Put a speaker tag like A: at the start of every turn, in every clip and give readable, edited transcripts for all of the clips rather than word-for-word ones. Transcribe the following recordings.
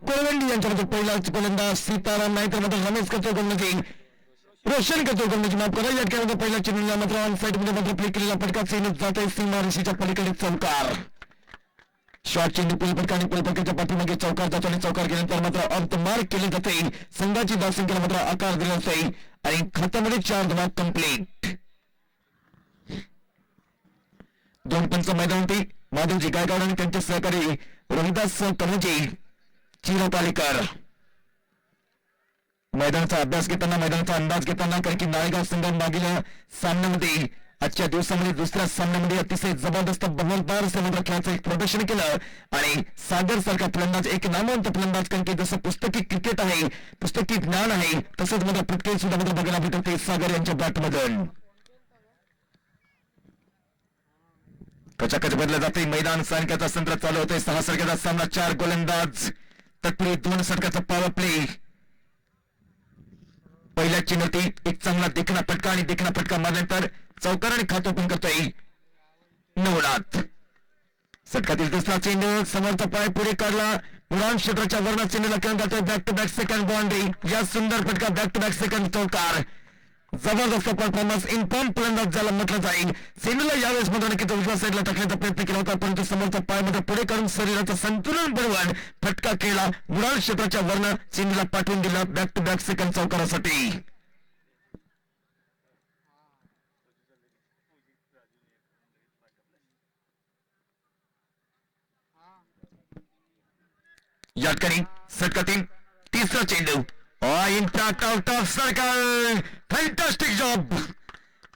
A: कोळवंडी यांच्यामध्ये पहिला गोलंदाज सीताराम नाईक, तर मात्र रमेश करतो गोलंदाजी, रोशन करतो गोलंदाजी, माफ करा. या खेळामध्ये पहिला चेंडूला मात्र ऑन साईड मध्ये मात्र प्ले केलेला फटका चेंडू जाते सीमारेषेच्या पलीकडे चौकार. शॉर्ट चेंडू पुलपटका आणि पुलपटकाच्या पाठीमागे चौकार जातो आणि चौकार गेल्यानंतर मात्र ऑफ द मार्क केले जाते. संघाची धावसंख्येला मात्र आकार दिला जाते आणि खात्यामध्ये 4 धावा कंप्लीट. 2 पंच मैदानावरती माधवजी गायकवाड आणि त्यांचे सहकारी रोहिदास कमोजी चिरपालीकर मैदानाचा अभ्यास घेताना, मैदानाचा अंदाज घेताना, कारण की नाळेगाव संघ मागील सामन्यामध्ये आजच्या दिवसामध्ये दुसऱ्या सामन्यामध्ये अतिशय जबरदस्त बहरदार मात्र खेळाचं एक प्रदर्शन केलं आणि सागर सारखा फलंदाज, एक नामवंत फलंदाज, कारण की जसं पुस्तकी क्रिकेट आहे, पुस्तकी ज्ञान आहे, तसंच मात्र प्रत्येक सुद्धा मात्र बघायला भेटते सागर यांच्या बॅटमधून. कचाकच बदलला जाते मैदान. सारख्याचा संत्र चालू होतोय. 6 षटकाचा सामना, 4 गोलंदाज, तत्पूर्वी 2 षटकाचा पॉवर प्ले. पहिल्या चेंडूवरती एक चांगला देखणा फटका आणि देखणा फटका मारल्यानंतर चौकार आणि खातो पण करतोय नवनाथ. षटकातील दुसरा चेंडू समोरचा पाय पुढे काढला, उडान क्षेत्राच्या वरना चेंडूला खेळून जातोय. Back to back second boundary. या सुंदर फटका, बॅक टू बॅक सेकंड चौकार. जबरदस्त परफॉर्मन्स, इन्फॉर्म फलंदाज ज्याला म्हटलं जाईल. चेंडूला यावेळेस मात्र नक्कीच उजव्या साईडला टाकण्याचा प्रयत्न केला होता, परंतु समोरचा पाय मध्ये पुढे काढून शरीराचं संतुलन बनवून फटका खेळला. उडान क्षेत्राच्या वरनं चेंडूला पाठवून दिला बॅक टू बॅक सेकंड चौकारासाठी. या ठिकाणी षटकातील तिसरा चेंडू, impact out of circle. Fantastic job,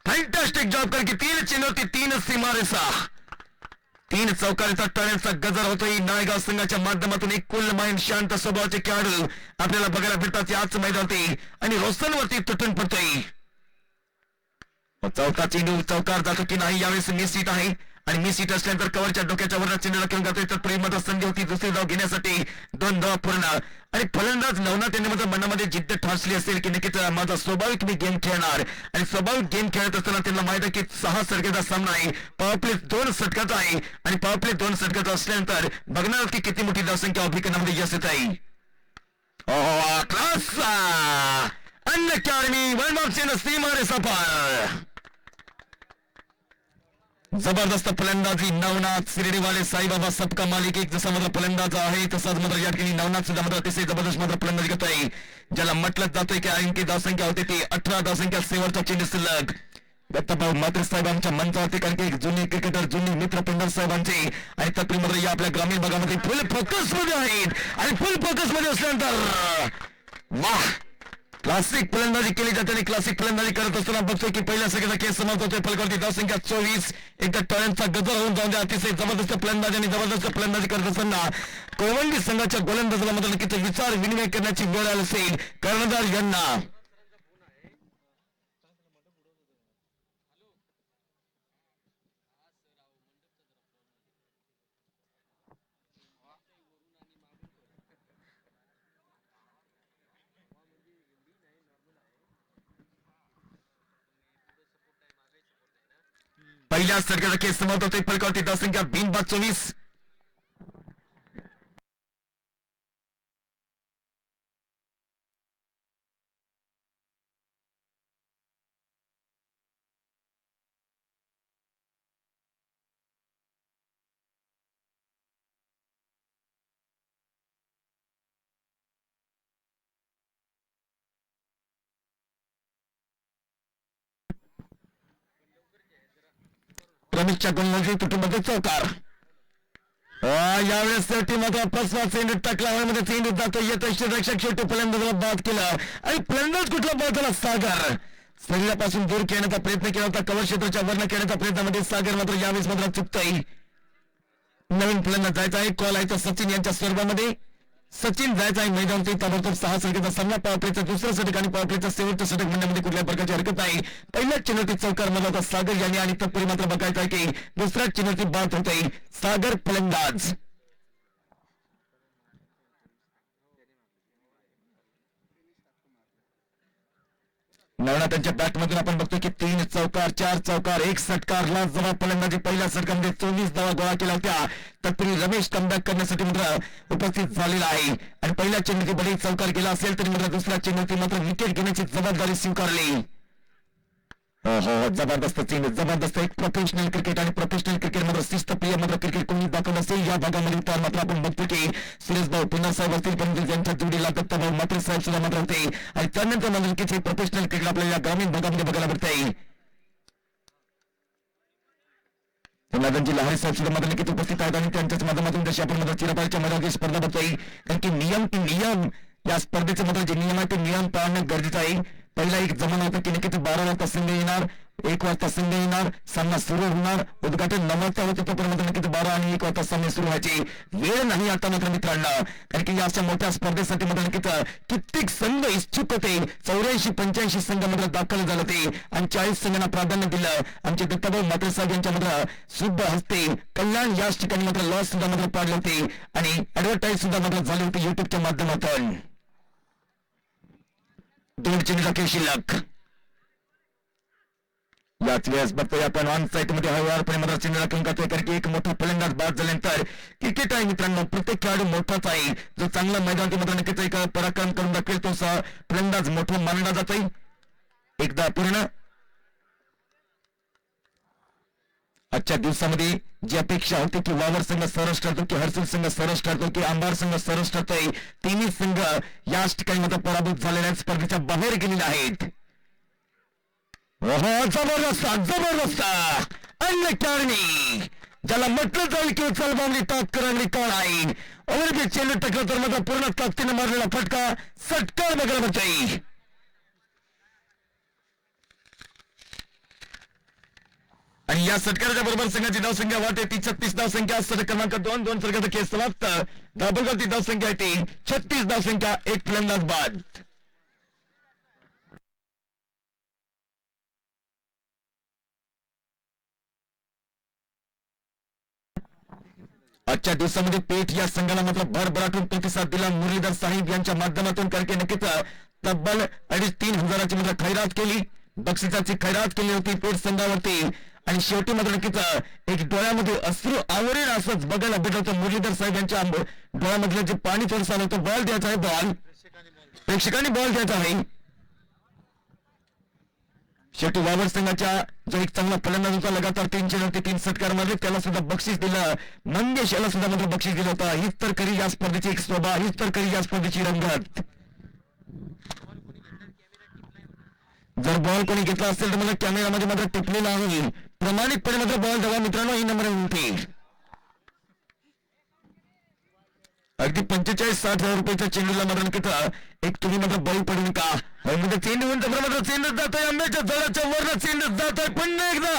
A: fantastic job, कारण की 3 चेंडूवरती 3 सीमारेषा, 3 चौकारीचा टर्नचा गजर होतोय नाळेगाव संघाच्या माध्यमातून. एक कुल माइंड, शांत स्वभावाचे खेळाडू आपल्याला बघायला भेटतात याच मैदानावरती आणि रोशनवरती तुटून पडतोय. चौथा चेंडू चौकार जातो की नाही यावेळेस मिस हिट आहे आणि मिस हिट असल्यानंतर कव्हरच्या डोक्याच्या वरच्या चेंडूला खेळून जातोय. तर प्रेमाचा संधी होती दुसरी धाव घेण्यासाठी, 2 धावा पूर्ण आणि फलंदाज नवनाथ यांनी मात्र मनामध्ये जिद्द ठासली असेल की नक्कीच माझा स्वाभाविक मी गेम खेळणार आणि स्वाभाविक गेम खेळत असताना त्यांना माहित आहे की 6 षटकाचा सामना आहे, पॉवर प्ले 2 षटकाचा आहे आणि पॉवर प्ले 2 षटकाचा असल्यानंतर बघणार की किती मोठी धावसंख्या अभिकरणामध्ये यश येत आहे. क्लास अन अकॅडमी वनमार्क्स सीमारेषा पार. जबरदस्त फलंदाजी नवनाथ शिर्डीवाले साईबाबा सबका मालिक एक जसा मात्र फलंदाज आहे तसाच मात्र या ठिकाणी नवनाथ सुद्धा मात्र अतिशय जबरदस्त मात्र फलंदाजी करतोय. ज्याला म्हटलं जातंय की अंकी धावसंख्या होती ती 18 धावसंख्या, शेवटचा चेंडू शिल्लक. दत्ताभाऊ मात्र साहेबांच्या मंचावरती, कारण की जुने क्रिकेटर, जुने मित्र पंढर साहेबांचे आणि तत्पूर्वी मात्र या आपल्या ग्रामीण भागामध्ये फुल फोकस मध्ये आहेत आणि फुल फोकस मध्ये असल्यानंतर वाह क्लासिक फलंदाजी केली जाते आणि क्लासिक फलंदाजी करत असताना बघतोय की पहिल्या सगळ्याचा केस समाप्त होतोय. फलकावरती धावसंख्या 24. एकदा टर्नचा गजर होऊन जाऊन द्या. अतिशय जबरदस्त फलंदाजी आणि जबरदस्त फलंदाजी करत असताना कोळवंडी संघाच्या गोलंदाजाला मात्र नक्कीच विचार विनिमय करण्याची वेळ आली असेल कर्णधार यांना. पहिल्या षटकाचा केस समाप्त होतोय. फलकावरती धावसंख्या 24. रमेशच्या गोलंदाजी तुटूमध्ये चौकार. यावेळेस टीमाचा 5वा चेंडू टाकला मध्ये चेंडू जातो. येत रक्षक शेवटी फलंदाजाला बाद केला आणि फलंदाज कुठला बाद झाला सागर. शरीरापासून दूर खेळण्याचा प्रयत्न केला होता, कव्हर क्षेत्राच्या वर्ण खेळण्याच्या प्रयत्नामध्ये सागर मात्र यावेळेस मात्र चुकतोय. नवीन फलंदाज जायचा आहे, कॉल आहे सचिन यांच्या स्वरूपामध्ये. सचिन जायचा आहे मैदानावरती. ताबडतोब 6 षटकाचा सामना, पॉवर प्लेचं दुसरं षटक आणि पॉवर प्लेचं शेवटचं षटक म्हणण्यामध्ये कुठल्याही प्रकारची हरकत नाही. पहिल्याच चेंडूवरती चौकार मारला होता सागर यांनी आणि तत्पूर्वी मात्र बघायचं आहे की दुसऱ्या चेंडूवरती बाद होतोय सागर फलंदाज. नवनाथांच्या बॅटमधून आपण बघतो की 3 चौकार 4 चौकार 1 षटकार लाजवाब फलंदाजी पहिल्या षटकामध्ये 24 धावा गोळा केल्या होत्या. तत्पूर्वी रमेश कमबॅक करण्यासाठी मात्र उपस्थित झालेला आहे आणि पहिल्या चेंडूची बळी चौकार गेला असेल तरी मात्र दुसऱ्या चेंडूची मात्र विकेट घेण्याची जबाबदारी स्वीकारली. हो जबरदस्त चेंडू जबरदस्त एक प्रोफेशनल क्रिकेट आणि प्रोफेशनल क्रिकेट मध्ये शिस्तप्रिय मात्र क्रिकेट कोणी दाखवलं असेल या भागामध्ये तर मात्र आपण बघतो की सुरेश भाऊ पुन्हा साहेब असतील परंतु त्यांच्या जोडीला दत्ताभाऊ मात्र साहेब सुद्धा मात्र होते आणि त्यानंतर मात्र प्रोफेशनल क्रिकेट आपल्याला ग्रामीण भागामध्ये बघायला मिळत आहे. नादांची लहारी साहेब सुद्धा मात्र नक्कीच उपस्थित आहेत आणि त्यांच्याच माध्यमातून जशी आपण मात्र चिरपाळच्या मैदानाची स्पर्धा बघतोय कारण की नियम या स्पर्धेचे मात्र जे नियम आहे ते नियम पाळणं गरजेचं आहे. पहिला एक जमाना होता की नक्कीच 12 वाजता संघ येणार 1 वाजता संघ येणार सामना सुरू होणार उद्घाटन 9 वाजता होत होतं पण मात्र नक्कीच 12 आणि 1 वाजता सामने सुरू व्हायचे वेळ नाही आता मात्र मित्रांनो कारण की या अशा मोठ्या स्पर्धेसाठी मात्र नक्कीच कित्येक संघ इच्छुक होते 84-85 संघ मात्र दाखल झाले होते आणि 40 संघांना प्राधान्य दिलं. आमचे दत्ताभाऊ मात्रे साहेब यांच्या मात्र शुभ हस्ते कल्याण याच ठिकाणी मात्र लॉस सुद्धा मात्र पाडले होते आणि ऍडव्हर्टाईज सुद्धा मात्र झाली होती युट्यूबच्या माध्यमातून. 2 चेंडू शिल्लक याच वेळेस बघतोय आपण ऑन साईट मध्ये हळूवारपणे मात्र चेंडू राखून करतोय कारण की एक मोठा फलंदाज बाद झाल्यानंतर क्रिकेट आहे मित्रांनो प्रत्येक खेळाडू मोठाच आहे. जो चांगला मैदान मात्र नक्कीच एक पराक्रम करून दाखवेल तो फलंदाज मोठा मानला जातोय. एकदा पूर्ण आजच्या दिवसामध्ये जी अपेक्षा होती की वावर संघ सरस ठरतो की हर्सुल संघ सरस ठरतो की आंबार संघ सरस ठरतोय तिन्ही संघ याच ठिकाणी मात्र पराभूत झालेल्या स्पर्धेच्या बाहेर गेलेले आहेत. जबरदस्त अन्य कारणी ज्याला म्हटलं जाईल की उचलबांधली ताक करणारी कोण आहे अवरबी चेंडू टकलं तर मात्र पूर्ण ताकदीने मारलेला फटका षटकार बघायला मिळतोय. आणि या षटकाराच्या बरोबर संघाची धावसंख्या वाढते ती 36 धावसंख्या षटक क्रमांक 2 षटकाचा खेळ समाप्त धावबलवरती धावसंख्या आहे ती 36 धावसंख्या एक फलंदाज बाद. आजच्या दिवसामध्ये पेठ या संघाला मात्र भरभराटून प्रतिसाद दिला मुरलीधर साहिब यांच्या माध्यमातून कारण की नक्कीच तब्बल 2,500 हजाराची मात्र खैरात केली बक्षिसाची खैरात केली होती पेठ संघावरती आणि शेवटी मात्र नक्कीच एक डोळ्यामध्ये अश्रू आवरेल असंच बघायला भेटत होतं. मुरलीधर साहेब यांच्या डोळ्यामधलं जे पाणी थोडं आलं होतं बॉल द्यायचा आहे बॉल प्रेक्षकांनी बॉल द्यायचा आहे. शेवटी वावर संघाच्या जो एक चांगला फलंदाज होता लगातार 3 चेंडूवरती 3 षटकार मारले त्याला सुद्धा बक्षीस दिलं. मंगेश याला सुद्धा मात्र बक्षीस दिलं होतं. हीच तर खरी या स्पर्धेची एक शोभा हीच तर खरी या स्पर्धेची रंगत. जर बॉल कोणी घेतला असेल तर मला कॅमेरामध्ये मात्र टिपलेला आहे प्रामाणिकपणे मात्र बॉल द्यावा मित्रांनो ही नंबर विनंती. अगदी 45-60 हजार रुपयाच्या चेंडूला मात्र किती एक तुम्ही मात्र बळी पडू नका म्हणजे चेंडू मात्र चेंडू जातोय आंब्याच्या झाडाच्या वरनं चेंडू जातोय पुन्हा एकदा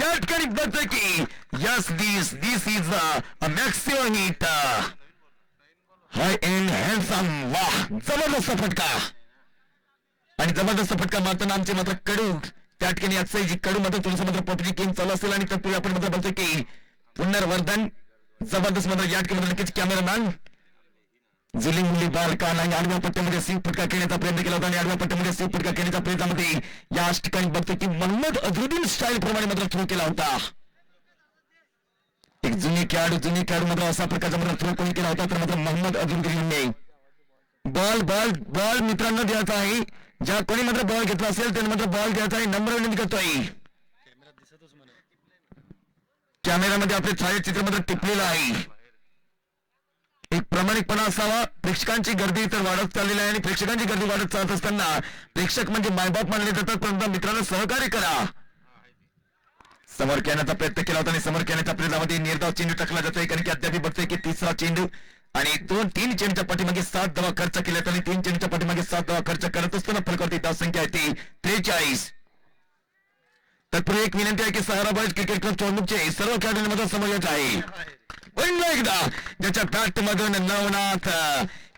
A: या ठिकाणी बघतोय की yes this is a maximum hit high end handsome वाह जबरदस्त फटका आणि जबरदस्त फटका मारताना आमचे मात्र कडू त्या ठिकाणी आजचं जी कडू मात्र तुमचं मात्र पॉपरी गेम चालू असेल आणि तत्पूर्वी आपण मात्र बघतोय की पुनर्वर्धन जबरदस्त मात्र या ठिकाणी नक्कीच कॅमेरामॅन जुली मुली बालकान आणि आडव्या पट्ट्यामध्ये सिंग फटका खेळण्याचा प्रयत्न केला होता आणि आडव्या पट्ट्यामध्ये सिंग फटका खेळण्याच्या प्रयत्नामध्ये याच ठिकाणी बघतोय की मोहम्मद अझरुद्दीन स्टाईल प्रमाणे मात्र थ्रो केला होता. एक जुनी खेळाडू मात्र असा प्रकारचा मात्र थ्रो कोणी केला होता तर मात्र मोहम्मद अझरुद्दीन यांनी बॉल मित्रांनो द्यायचा आहे. ज्या कोणी मात्र बॉल घेतला असेल त्याने मात्र बॉल द्यायचा आहे. नंबर विनंती करतोय कॅमेरामध्ये आपले छायाचित्र मात्र टिपलेलं आहे. एक प्रामाणिकपणा असावा. प्रेक्षकांची गर्दी तर वाढत चाललेली आहे आणि प्रेक्षकांची गर्दी वाढत चालत असताना प्रेक्षक म्हणजे मायबाप मानले जातात परंतु मित्रांनो सहकार्य करा. समोर खेळण्याचा प्रयत्न केला होता आणि समोर खेळण्याच्या प्रयत्नामध्ये निर्धाव चेंडू टाकला जातोय कारण की अद्याप बघतोय की तिसरा चेंडू आणि 2-3 चेंडूच्या पाठीमागे 7 धावा खर्च केल्यात आणि 3 चेंडूच्या पाठीमागे 7 धावा खर्च करत असताना फलकावरती धावसंख्या आहे ती 43. तत्पूर्वी एक विनंती आहे की सहारा बॉयज क्रिकेट क्लब चोरमुखचे सर्व खेळाडूंमध्ये समावेश आहे. पुन्हा एकदा ज्याच्या बॅट मधून नवनाथ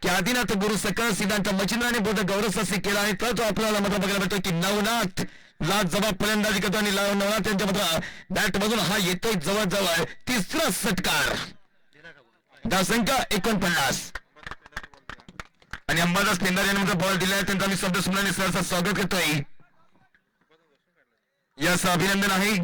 A: की आदिनाथ गुरु सकळ सिद्धांत मचिंद्राने बोध गौरवशास्त्री केला आणि तो आपल्याला मात्र बघायला भेटतो की नवनाथ लाजवाब फलंदाजी करतो आणि नवनाथ यांच्या मात्र बॅट मधून हा येतोय जवळजवळ तिसरा षटकार धावसंख्या 49 आणि अंबादास पेंदार यांनी मात्र बॉल दिलाय त्यांचा मी शब्द सुमनाने सरचं स्वागत करतोय. यास अभिनंदन आहे.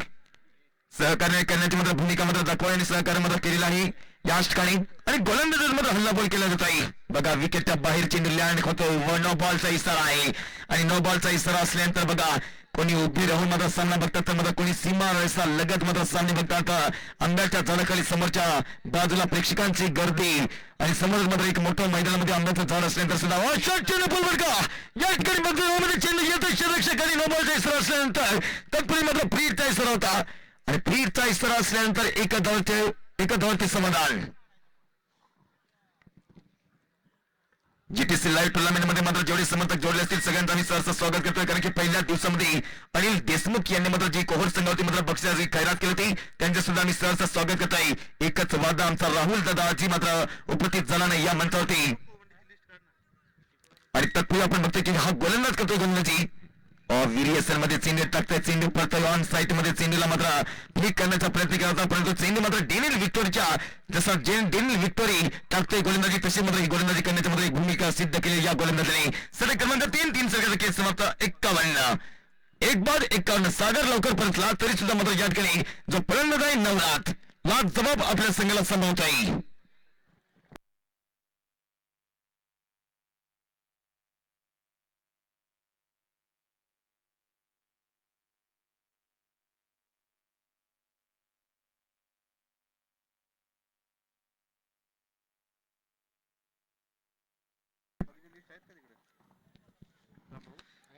A: सहकार्य करण्याची मात्र भूमिका मात्र दाखवा आणि सहकार्य मात्र केलेला आहे याच ठिकाणी. आणि गोलंदाज मात्र हल्लाबोल केला जात आहे. बघा विकेटच्या बाहेर चेंडू लँड होतो व नो बॉलचा इशारा आहे. आणि नो बॉलचा इशारा असल्यानंतर बघा कोणी उभी राहून मात्र सामना बघतात तर मात्र कोणी सीमा रेषा लगत मात्र सामने बघतात. आंब्याच्या झाडाखाली समोरच्या बाजूला प्रेक्षकांची गर्दी आणि समोर मात्र एक मोठं मैदानामध्ये आंब्याचं झाड असल्यानंतर सुद्धा या ठिकाणी मध्ये चेंडू येतो क्षेत्ररक्षक आणि नो बॉलचा इशारा असल्यानंतर तत्पूर्वी मात्र फ्रीचा इशारा होता. आणि फ्रीचा इशारा असल्यानंतर एका धावाचे समाधान. जीटीसी लाईव्ह टुर्नामेंट मध्ये मात्र जेवढे समर्थक जोडले असतील सगळ्यांचं आम्ही सहर्ष स्वागत करतोय. कारण की पहिल्या दिवसामध्ये अनिल देशमुख यांनी मात्र जी कोहर संघावरती मात्र बक्षिसाची खैरात केली होती त्यांचे सुद्धा आम्ही सहर्ष स्वागत करत आहे. एकच वादा आमचा राहुल दादा जी मात्र उपस्थित झाला नाही या मंचावरती. आणि तत्पूर्वी आपण बघतोय की हा गोलंदाज करतोय गोलंदाजी व्हेरिएशन मध्ये चेंडू टाकतोय. चेंडू पडतोय ऑन साईट मध्ये चेंडूला मात्र फ्लिक करण्याचा प्रयत्न केला होता परंतु चेंडू मात्र डेनिल व्हिक्टोरीच्या जसा डेनिल व्हिक्टोरी टाकतोय गोलंदाजी तशी मात्र ही गोलंदाजी करण्याची मात्र एक भूमिका सिद्ध केली या गोलंदाजाने. सलग क्रमांक 3 सर्गाचा केस समाप्त 51. एक बाद 51. सागर लवकर परतला तरी सुद्धा मात्र या ठिकाणी जो फलंदाज आहे नवनाथ लाच जबाब आपल्या संघाला सांभाळत आहे.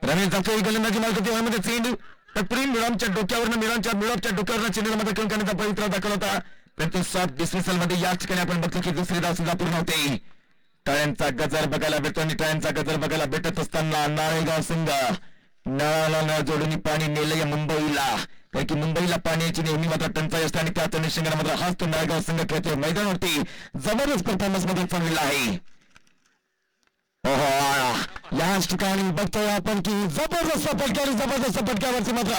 A: रमेश जातो गोलंदाजी मारतो तेव्हा चेंडू तत्पूर्वी मिळामच्या डोक्यावरनं चेंडूला मात्र खेळून करण्याचा पवित्रा दाखवला होता परंतु 7 डिस्मिसल मध्ये याच ठिकाणी आपण बघतो की दुसरी धाव सुद्धा पूर्ण होते. टाळ्यांचा गजर बघायला भेटतो आणि टाळ्यांचा गजर बघायला भेटत असताना नाळेगाव संघ नळाला नळ जोडून पाणी नेलंय मुंबईला. कारण की मुंबईला पाण्याची नेहमी मात्र टंचाई असते आणि त्याच अनुषंगाने मात्र हाच तो नाळेगाव संघ खेळतोय. मैदानावरती जबरदस्त परफॉर्मन्स मध्ये चाललेला आहे. याच ठिकाणी बघतोय आपण की जबरदस्त फटक्यावरती मात्र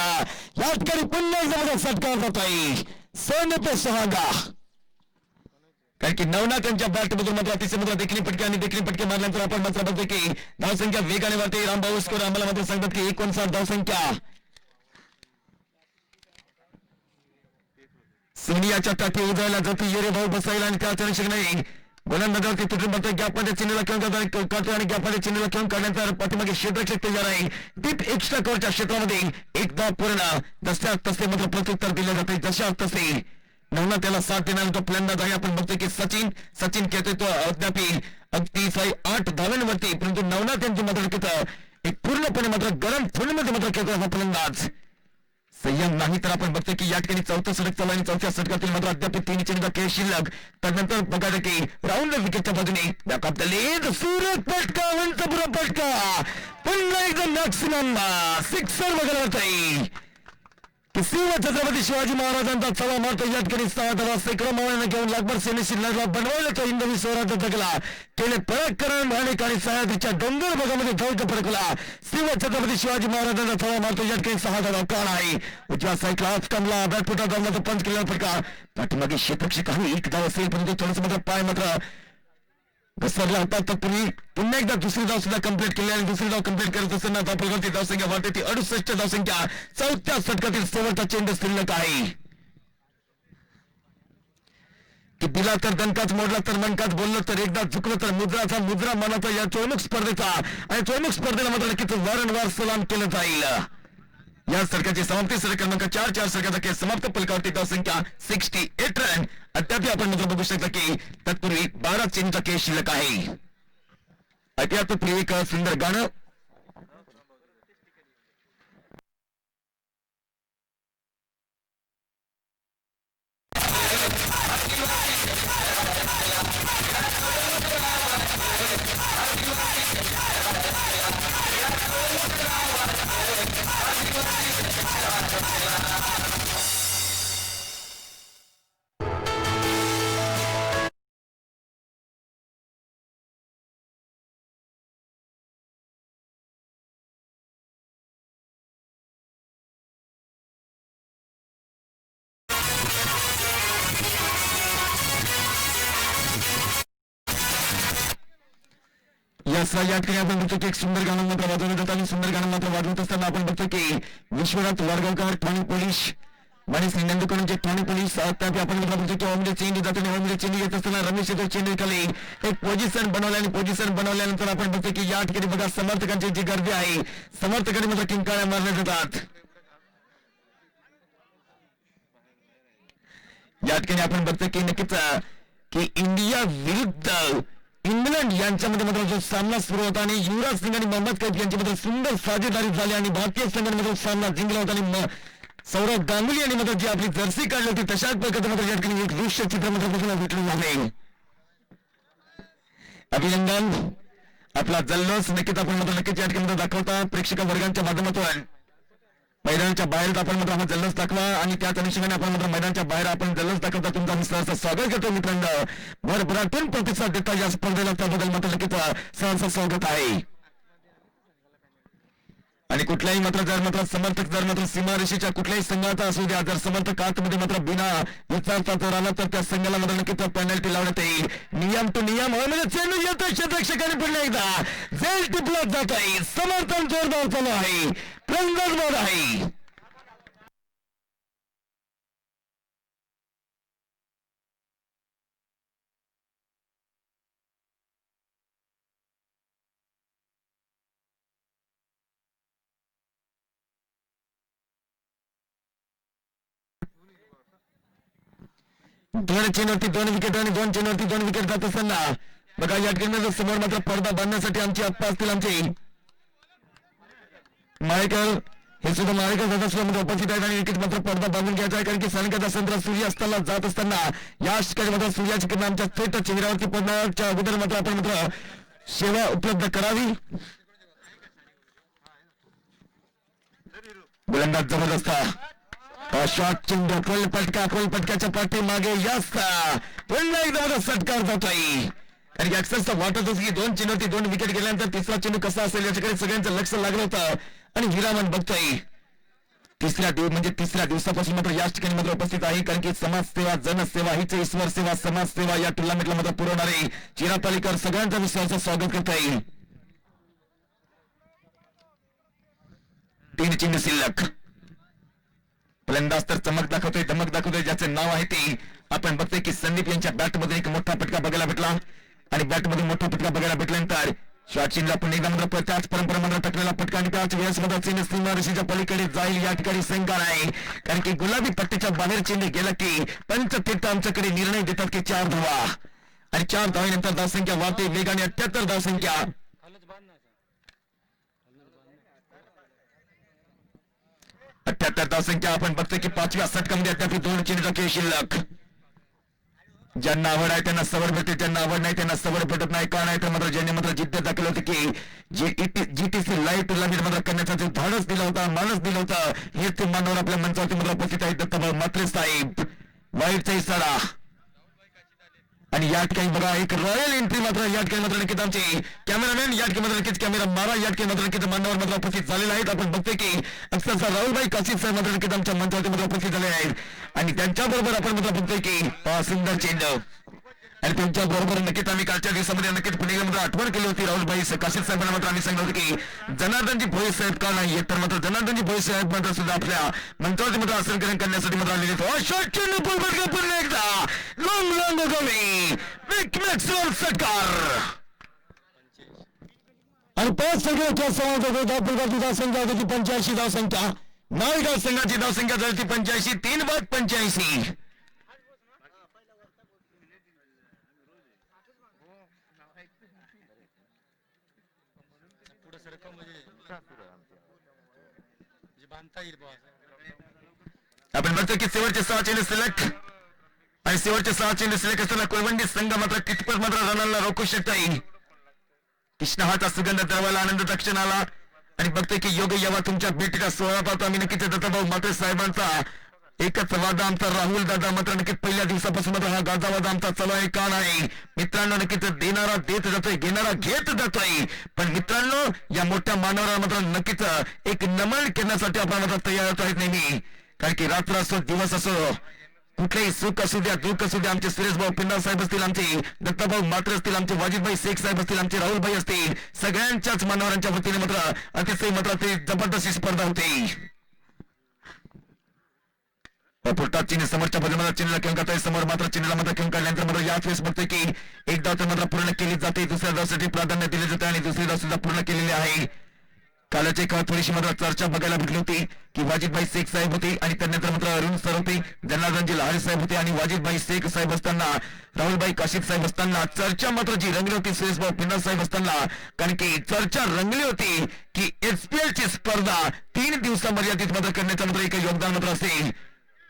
A: या ठिकाणी पुन्हा जबरदस्त फटका जात आहे. सोने पे सुहागा. कारण की नवनाथ यांच्या बॅट मधून मात्र अतिशय मात्र देखणी फटके मारल्यानंतर आपण मात्र बघतोय की धावसंख्या वेगाने वाढते. रामभाऊ स्कोर आम्हाला मात्र सांगतात की 59 धावसंख्या. सोनियाच्या टाकी उजळायला जातो येरे भाऊ बसायला आणि त्याच अनुषंगाने गोलंदाजावरती तुटून मात्र गॅपमध्ये चिन्हला खेळून काढतो आणि गॅपमध्ये चिन्हला खेळून काढण्याचा पाठीमागे क्षेत्ररक्षक तयार आहे. डीप एक्स्ट्रा कव्हरच्या क्षेत्रामध्ये एकदा पूर्ण जशा तसे मात्र प्रत्युत्तर दिले जाते जशा तसे नवना त्याला साथ देणार तो फलंदाज आहे. आपण बघतोय की सचिन खेळतोय तो अद्याप अगदी 8 धाव्यांवरती परंतु नवना त्यांची मात्र एक पूर्णपणे मात्र गरम फुलमध्ये मात्र खेळतो हा फलंदाज. संयम नाही तर आपण बघतोय की या ठिकाणी चौथा षटक चालू आणि चौथ्या षटकातील मात्र अद्याप 3 चेंडूचा खेळ शिल्लक. त्यानंतर बघा की राऊंड विकेटच्या बाजूने सुरत पटका वंचपुरा पटका पुन्हा एकदा मॅक्सिमम सिक्सर बघायला होत आहे. छत्रपती शिवाजी महाराजांचा चढा मारतो या ठिकाणी 6 धावा सेकडो मावळ्यांना घेऊन लागभर सेनेशी लढला बनवायला तो हिंदवी स्वराज्य जगला केले पराक्रम माणिक आणि सह्याद्रीच्या डोंगर भागामध्ये धौक फडकला. छत्रपती शिवाजी महाराजांचा चढा मारतो या ठिकाणी 6 धावा काळ आहे. उजव्या साईडला आज कमला बॅटफुटा जमला तो पंच केलेला फटका पाठीमागे क्षेत्रक्षक आहे. 1 धाव असेल परंतु थोडस मात्र पाय मात्र घसरला होता. तत्पूर्वी पुन्हा एकदा दुसरी धाव सुद्धा कंप्लीट केली आणि दुसरी धाव कंप्लीट करत असताना धावफलकाची धावसंख्या वाढते ती 68 धावसंख्या. चौथ्या षटकातील शेवटचा चेंडू शिल्लक आहे. की दिला तर दणकाच मोडला तर मनकाच बोललो तर एकदा झुकलो तर मुद्रा मानाचा या चोळमुख स्पर्धेचा आणि चोळमुख स्पर्धेला मात्र नक्कीच वारंवार सलाम केलं जाईल. या सरकारची समाप्ती सलग क्रमांक 4 सरकारचा खेळ समाप्त फलकावरती धावसंख्या 68 रन. अद्याप आपण मात्र बघू शकता की तत्पूर्वी 12 चेंडूचा खेळ शिल्लक आहे. अद्याप एक सुंदर गाणं यस या ठिकाणी आपण बघतो की एक सुंदर गाणं मात्र वाजवण्यात येतं आणि सुंदर गाणं मात्र वाजवत असताना आपण बघतो की विश्वनाथ वडगावकर ठाणे पोलीस मनीष निंदकरांचे ठाणे पोलीस त्यापैकी आपण बघतो की ओमले चेंज जातो आणि ओमले चेंज येत असताना रमेश येतो चेंज खाली एक पोझिशन बनवल्यानंतर आपण बघतो की या ठिकाणी बघा समर्थकांची जी गर्दी आहे समर्थकांनी मात्र किंकाळ्या मारल्या जातात. या ठिकाणी आपण बघतो की नक्कीच की इंडिया विरुद्ध इंग्लंड यांच्यामध्ये मात्र जो सामना सुरू होता आणि युवराज सिंग आणि मोहम्मद कैफ यांच्यामध्ये सुंदर साजेदारी झाली आणि भारतीय संघाने सामना जिंकला होता आणि सौरव गांगुली यांनी मात्र जी आपली जर्सी काढली होती तशाच प्रकारे मात्र या ठिकाणी एक दृश्य चित्र मात्र बघायला भेटलं आहे. अभिनंदन आपला जल्लोष नक्कीच आपण मात्र नक्कीच या ठिकाणी दाखवता प्रेक्षक वर्गांच्या माध्यमातून मैदानाच्या बाहेर आपण मात्र हा जल्लोष दाखवा आणि त्याच अनुषंगाने आपण मात्र मैदानाच्या बाहेर आपण जल्लोष दाखवता तुमचा मी सहर्ष स्वागत करतो मित्रांनो. भरभराटून प्रतिसाद देता या स्पर्धेला त्याबद्दल मात्र नक्कीच सहर्ष स्वागत आहे. आणि कुठल्याही मात्र जर मात्र समर्थक जर मात्र सीमारेषेच्या कुठल्याही संघाचा असू द्या जर समर्थक आतमध्ये मात्र बिना विचारता जर आला तर त्या संघाला मात्र नक्कीच पेनल्टी लावण्यात येईल. नियम तो नियम म्हणजे चेंडू येतो क्षेत्ररक्षकाने पुन्हा एकदा झेल टिपला जात आहे. समर्थन जोरदार चालू आहे. रंगत बोर्ड आहे. दोन चेंडूवरती 2 विकेट आणि 2 चेंडूवरती 2 विकेट जात असताना बघा या ठिकाणी समोर मात्र पडदा बांधण्यासाठी आमची आप्पा असतील आमचे माळेकर हे सुद्धा माळेकर सदस्यामध्ये उपस्थित आहेत आणि विकेट मात्र पडदा बांधून घ्यायचा आहे कारण की सायंकाळचा संत्रा सूर्यास्ताला जात असताना या ठिकाणी मात्र सूर्याची किरण आमच्या थेट चेहऱ्यावरती पडण्याच्या अगोदर मात्र आपण मात्र सेवा उपलब्ध करावी. गोलंदाज जबरदस्त शॉट चेंडू पटक्याच्या पाठी मागे जास्त पुन्हा एकदा षटकार जातोय कारण की अक्षरशः वाटत होतं की 2 चेंडूवरती 2 विकेट गेल्यानंतर तिसरा चेंडू कसा असेल याच्याकडे सगळ्यांचं लक्ष लागलं होतं आणि विरामन बघतोय तिसऱ्या दिवसापासून मात्र या ठिकाणी मात्र उपस्थित आहे कारण की समाजसेवा जनसेवा हीच ईश्वर सेवा समाजसेवा या टुर्नामेंटला मात्र पुरवणारे चिरापालीकर सगळ्यांचा विश्वासाचं स्वागत करता येईल. 3 चेंडू शिल्लक फलंदाज तर चमक दाखवतोय दमक दाखवतोय ज्याचे नाव आहे ते आपण बघतोय की संदीप यांच्या बॅटमध्ये एक मोठा फटका बघायला भेटला आणि बॅटमध्ये मोठा फटका बघायला भेटल्यानंतर शॉटचिनला पुन्हा एकदा मात्र त्याच परंपरेमध्ये टाकलेला फटका आणि त्याच वेळेस मध्ये सीमारेषेच्या पलीकडे जाईल या ठिकाणी शंका नाही कारण की गुलाबी पट्टीच्या बाहेर चेंडू गेला की पंच थेट आमच्याकडे निर्णय देतात की 4 धावा आणि 4 धावेनंतर धावसंख्या वाढते वेगाने 78 धावसंख्या 78 धावसंख्या आपण बघतोय की 5व्या षटकामध्ये अद्याप 2 चेंडूचा खेळ शिल्लक. ज्यांना आवड आहे त्यांना सवड भेटते ज्यांना आवड नाही त्यांना सवड भेटत नाही का नाही तर मात्र ज्यांनी मात्र जिद्द दाखल होती की जीटीसी लाईव्ह टुर्नामेंट मात्र करण्याचा जो धाडस दिला होता मानस दिला होता हे ते मानवर आपल्या मंचावरती मात्र उपस्थित आहेत दत्ताभाऊ म्हात्रे साहेब वाईटचा इशारा आणि या ठिकाणी बघा एक रॉयल एंट्री मात्र या ठिकाणी मात्र नक्कीच आमचे कॅमेरामॅन या ठिकाणी मात्र नक्कीच कॅमेरा मारा या ठिकाणी मात्र नक्कीच मान्यवर मात्र उपस्थित झालेले आहेत. आपण बघतोय की अक्षरशः राहुलभाई काशीद साहेब मात्र नक्कीच आमच्या मंचावरती मात्र उपस्थित झाले आहेत आणि त्यांच्याबरोबर आपण मात्र बघतोय की सुंदर चेंडू आणि त्यांच्या बरोबर नक्कीच आम्ही कालच्या दिवसामध्ये नक्कीच पुणे मात्र आठवण केली होती राहुलभाई काशीद साहेबांना मात्र आम्ही सांगितलं होतं की जनार्दनजी भोये साहेब का नाही तर मात्र जनार्दनजी भोये साहेब मात्र सुद्धा आपल्या मंचावरती मात्र आसन करण्यासाठी मात्र आलेले पुन्हा एकदा लॉंग गोवी षटकार आणि 5 संख्येच्या समाजात धावसंख्या होती 85 धावसंख्या नाळेगाव संघाची धावसंख्या झाली 85 3 बाद 85. आपण बघतो की शेवटचे 6 चेंडू शिल्लक आणि शेवटचे 6 चेंडू शिल्लक असताना कोळवंडी संघ मात्र कितपत मात्र रनाला रोखू शकता येईल. कृष्णहाचा सुगंध दरवाला आनंदाचा क्षण आला आणि बघतोय की योग्य यावा तुमच्या भेटीचा सोहळा पाहतो आम्ही नक्कीच दत्ताभाऊ म्हात्रे साहेबांचा एकच वादा आमचा राहुल दादा मात्र नक्कीच पहिल्या दिवसापासून मात्र हा गाजावादा आमचा चालू आहे का नाही मित्रांनो नक्कीच देणारा देत जातोय घेणारा घेत जातोय पण मित्रांनो या मोठ्या मानवाला मात्र नक्कीच एक नमन करण्यासाठी आपण मात्र तयार होत आहेत नेहमी कारण की रात्र असो दिवस असो कुठलेही सुख असू द्या दुःख असू द्या आमचे सुरेश भाऊ पिन्ना साहेब असतील, आमचे दत्ताभाऊ मात्र असतील, आमचे वाजिदभाई शेख साहेब असतील, आमचे राहुलभाई असतील, सगळ्यांच्याच मान्यवरांच्या वतीने मात्र अतिशय मात्र ते जबरदस्त स्पर्धा होती. पुरतात चिन्ह समोरच्या बाजूला चिन्हला घेऊन काढताय, समोर मात्र चिन्हला मात्र घेऊन काढल्यानंतर मात्र याच वेळेस बघतोय की एक धाव तर मात्र पूर्ण केली जाते, दुसऱ्या धावसाठी प्राधान्य दिले जाते आणि दुसरी धाव सुद्धा पूर्ण केलेली आहे. कालची काळ थोडीशी मात्र चर्चा बघायला भेटली होती की वाजिदभाई शेख साहेब होते आणि त्यानंतर मात्र अरुण सर होते, जनार्दनजी लहारी साहेब होते आणि वाजिदभाई शेख साहेब असताना राहुलभाई काशिद साहेब असताना चर्चा मात्र जी रंगली होती सुरेशभाऊ पिन्ना साहेब असताना, कारण की चर्चा रंगली होती की एचपीएल ची स्पर्धा 3 दिवसामर्यादित मात्र करण्याचं मात्र एक योगदान मात्र असेल.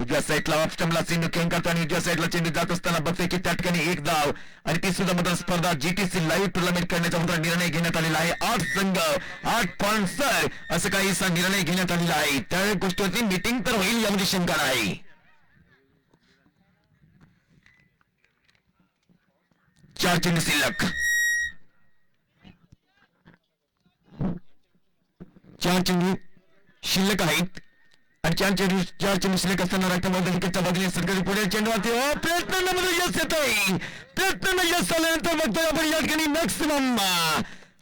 A: उजव्या साईडला ऑफ स्टंपला चेंडू खेळून काढतो आणि उजव्या साईडला चेंडू जात असताना बघतोय की त्या ठिकाणी एक धाव आणि ती सुद्धा मात्र स्पर्धा जीटीसी लाईव्ह टुर्नामेंट करण्याचा मात्र निर्णय घेण्यात आलेला आहे. 8 संघ 8 पॉइंट असं काहीसा निर्णय घेण्यात आलेला आहे. त्या गोष्टीवरती मीटिंग तर होईल यामध्ये शंका नाही. चार चेंडू शिल्लक, 4 चेंडू शिल्लक आहेत आणि 4 चेंडू शिल्लक असताना राष्ट्रवादीच्या बाजूने सरकारी पुढे चेंडूवरती प्रयत्न यश येत आहे. प्रयत्न यश आल्यानंतर बघतोय आपण या ठिकाणी मॅक्सिमम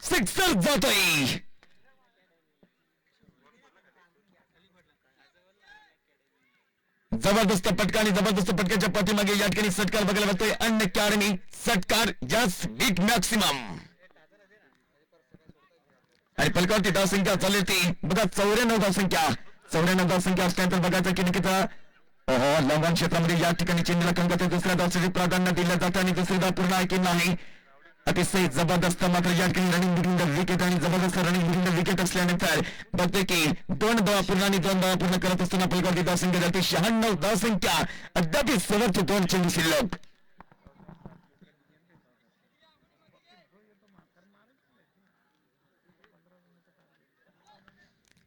A: सिक्सर जातोय. जबरदस्त फटका आणि जबरदस्त फटक्याच्या पाठीमागे या ठिकाणी सटकार बघायला लागतोय. अन अकॅडमी सटकार जस्ट बीट मॅक्सिमम आणि पलकावरती धावसंख्या चालली ती बघा 94 धावसंख्या. 94 धावसंख्या असल्यानंतर बघायचं की निकिता लंबन क्षेत्रामध्ये या ठिकाणी चेंडूला कंगते दुसऱ्या धावसाठी प्राधान्य दिलं जातं आणि दुसरी धाव पूर्ण आहे की नाही. अतिशय जबरदस्त मात्र या ठिकाणी रनिंग बिटवीन द विकेट आणि जबरदस्त रनिंग बिटवीन द विकेट असल्यानंतर बघते की 2 धावा पूर्ण आणि 2 धावा पूर्ण करत असताना पलकावरती धावसंख्या जाते 96 धावसंख्या. अद्याप शेवटचे 2 चेंडू शिल्लक.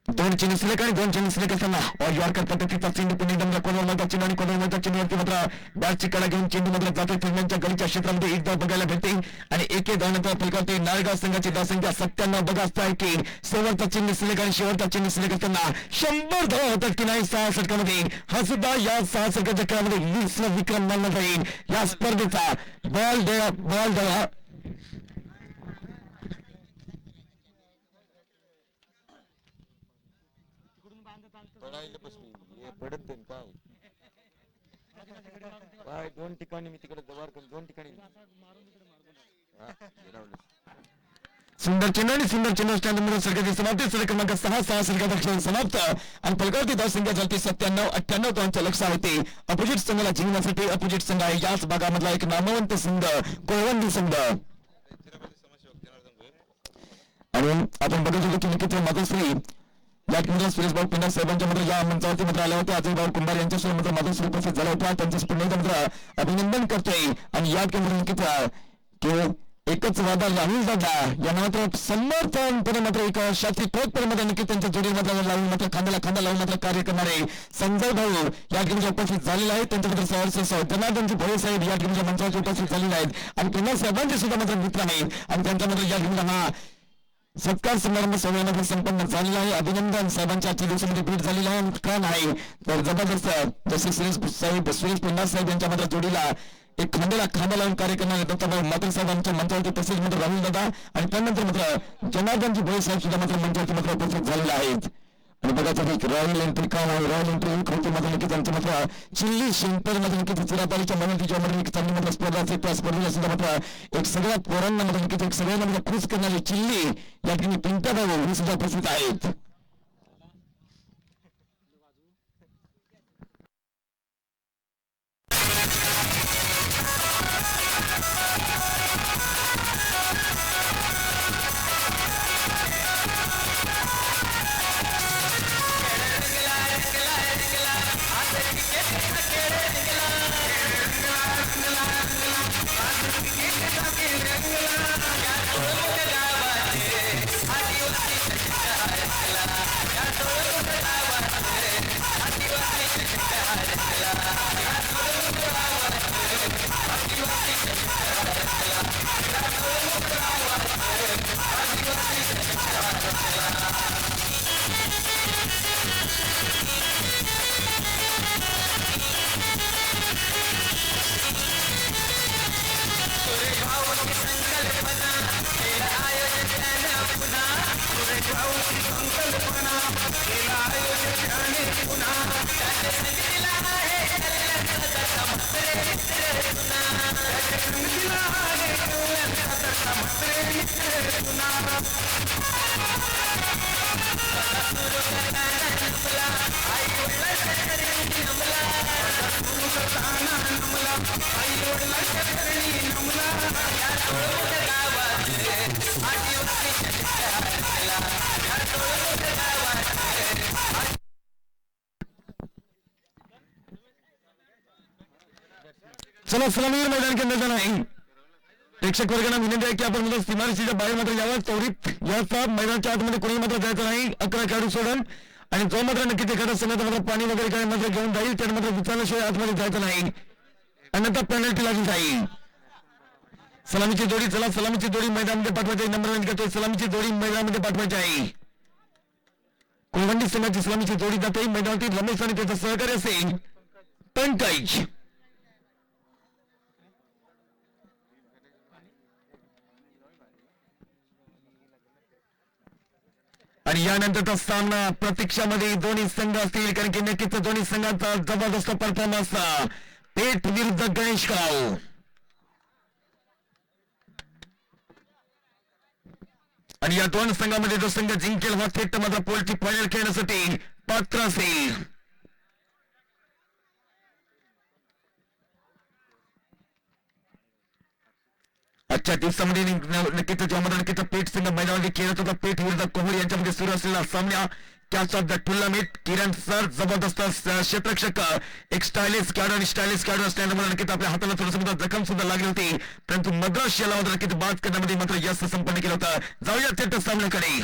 A: दोन चेंडू शिल्लक आणि 2 चेंडू शिल्लक असताना यॉर्कर पद्धतीचा चेंडू पुणे दमला कोलवरचा चेंडू आणि कोलवरच्या चेंडूवरती मात्र बॅटची कडा घेऊन चेंडू मात्र जाते थंड्यांच्या गलीच्या क्षेत्रामध्ये एक धाव बघायला भेटते आणि एक धावनंतर फलकावरती नाळगाव संघाची धावसंख्या 97 बघा असताय की शेवटचा चेंडू शिल्लक आणि शेवटचा चेंडू शिल्लक असताना 100 धावा होतात की नाही 6 षटकामध्ये. हा सुद्धा या 6 षटकाच्या खेळामध्ये 20 विक्रम मानला जाईल या स्पर्धेचा. बॉल डळा काय 2 ठिकाणी मी तिकडे जवार करून 2 ठिकाणी सुंदर चेंडू आणि सुंदर चेंडू स्टँड सरकारची समाप्ती. सर क्रमांक 6 सरकारचा खेळ समाप्त आणि फलकावरती धावसंख्या झाली 97-98 धावांच्या लक्ष आहे ते अपोजिट संघाला जिंकण्यासाठी. अपोजिट संघ आहे याच भागामधला एक नामवंत संघ कोळवंडी संघ आणि आपण बघत होतो की निकित मातोश्री या ठिकाणी सुरेशभाऊ पिन्ना साहेबांच्या मात्र या मंचावरती मात्र आले होते. अजयभाऊ कुंभार यांच्यासोबत मात्र मातोश्री उपस्थित झाला होता. त्यांचे पुन्हा मात्र अभिनंदन करतोय आणि या ठिकाणी निकित एकच वादा राहुल दादा यांना मात्र समर्थनपणे मात्र एक शास्त्री ठोकपणे मात्र निकित त्यांच्या जोडी मात्र लावून मात्र खांद्याला खांदा लावून मात्र कार्य करणारे संजय भाऊ या ठिकाणी उपस्थित झालेले आहेत. त्यांच्याबद्दल सहर्ष जनार्दनजी भोळे साहेब या ठिकाणी मंचावरती उपस्थित झालेले आहेत आणि पिन्ना साहेबांचे सुद्धा मात्र मित्र आहेत आणि त्यांच्या मात्र या ठिकाणी हा सत्कार समारंभ सोहळ्यामध्ये संपन्न झालेला आहे. अभिनंदन साहेबांच्या आजच्या दिवसामध्ये भेट झालेला आहे. कारण आहे तर जबरदस्त जसे सुरेश पिन्ना साहेब यांच्या मात्र जोडीला एक खांद्याला खांदा लावून कार्य करणारे दत्ताभाऊ मात्र साहेबांच्या मंचावरती तसेच मात्र राहुल दादा आणि त्यानंतर मात्र जनार्दनजी भोळे साहेब सुद्धा मात्र मंचावरती मात्र उपस्थित झालेले आहेत. आणि बघायचं की रॉयल एंट्री काम आहे. रॉयल एंट्री कृती मध्ये नक्की त्यांचं मात्र चिल्ली सेंटर मध्ये नक्की चिरापालीच्या मनोतीच्या मध्ये चांगली मात्र स्पर्धा असते. त्या स्पर्धेला सुद्धा मात्र एक सगळ्यात पोरांना मध्ये नक्की एक सगळ्यांना मात्र खुश करणारी चिल्ली या ठिकाणी पिंट्या भाऊ हे सुद्धा उपस्थित आहेत. चला सलामीवीर मैदान के अंदर जाना है. प्रेक्षक वर्गांना विनंती आहे की आपण म्हणजे सीमारेषेच्या बाहेर मात्र यावं. त्वरित याचा मैदानाच्या आतमध्ये कोणी मात्र जायचं नाही. 11 खेळाडू सोडून आणि जो मात्र नक्की एखादा संघात मात्र पाणी वगैरे काय मात्र घेऊन जाईल त्याने मात्र विचारल्याशिवाय आतमध्ये जायचं नाही. अन्यथा पेनल्टी लागून जाईल. सलामीची जोडी, चला सलामीची जोडी मैदानामध्ये पाठवायची. नंबर विनंती करतोय, सलामीची जोडी मैदानामध्ये पाठवायची आहे. कुलवंडी संघाची सलामीची जोडी जाते मैदानातील. रमेश आणि त्याचा सहकारी असेल पंकज. आणि यानंतरचा सामना प्रतीक्षामध्ये दोन्ही संघ असतील, कारण की नक्कीच दोन्ही संघांचा जबरदस्त परफॉर्मन्स. पेठ विरुद्ध गणेशगाव. आणि या दोन संघामध्ये जो संघ जिंकेल हा थेट मात्र पोलची फायनल खेळण्यासाठी पात्र असेल. आजच्या दिवसामध्ये नक्कीच जेव्हा मात्र नक्कीच पेठ संघ मैदानामध्ये खेळत होता, पेठ विरुद्ध कोहर यांच्यामध्ये सुरू असलेला सामना catch of the tournament. Kiran sir जबरदस्त क्षेत्ररक्षक, एक स्टायलिश खेळाडू आणि स्टायलिश खेळाडू असल्यामुळे नक्कीच आपल्या हाताला थोडंसं जखम सुद्धा लागली होती, परंतु मद्रास याला मात्र नक्कीच बाद करण्यामध्ये मात्र यश संपन्न केलं होतं. जाऊया थेट सामन्याकडे.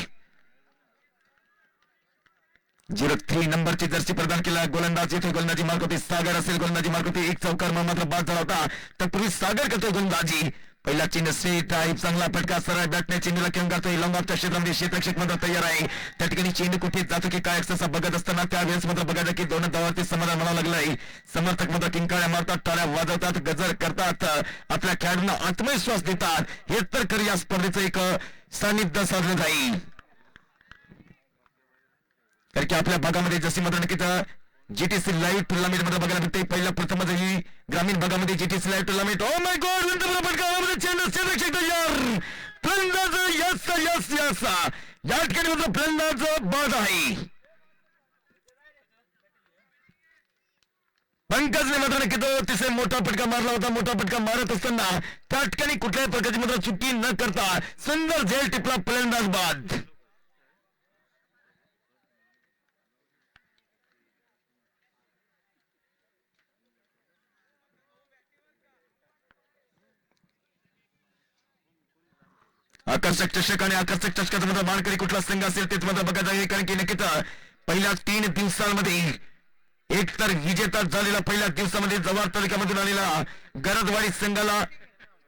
A: 03 नंबरची जर्सी प्रदान केला गोलंदाज. येथे गोलंदाजी मार्क होती सागर असेल. गोलंदाजी मार्क होती. एक चौकार मात्र बाद झाला होता. तत्पूर्वी सागर करतोय गोलंदाजी. पहिला चेंडू स्ट्रेट आहे, चांगला फटका सरळ बॅटने चेंडूला खेळून काढतोय. लॉंगऑफच्या क्षेत्रामध्ये क्षेत्ररक्षक मात्र तयार आहे. त्या ठिकाणी चेंडू कुठे जातो की काय असा बघत असताना त्यावेळेस मात्र बघायचं की दोन धावावरती समाधान म्हणावं लागलं आहे. समर्थक मात्र किंकाळ्या मारतात, टाळ्या वाजवतात, गजर करतात, आपल्या खेळाडूंना आत्मविश्वास देतात. हे तर खरं या स्पर्धेचं एक सानिध्य साधलं जाईल. कारण की आपल्या भागामध्ये जशी मात्र नक्कीच जीटीसी लाईव्ह टुर्नामेंट मध्ये बघायला मिळते. पहिल्या प्रथमच ही ग्रामीण भागामध्ये GTC live tournament. Oh my God, चेंडू तयार. फलंदाज यस यस यस, या ठिकाणी मात्र फलंदाज बाद आहे. पंकजने मात्र नक्की तो तिथे मोठा फटका मारला होता. मोठा फटका मारत असताना त्या ठिकाणी कुठल्याही प्रकारची मात्र चुकी न करता सुंदर झेल टिपला, फलंदाज बाद. आकर्षक चषक आणि आकर्षक चषकाचा मात्र मानकरी कुठला संघ असेल तेच मात्र बघायचं आहे. कारण की नक्कीच पहिल्या 3 दिवसांमध्ये एक तर विजेता झालेला पहिल्या दिवसामध्ये जव्हार तालुक्यामधून आलेला गरजवाडी संघाला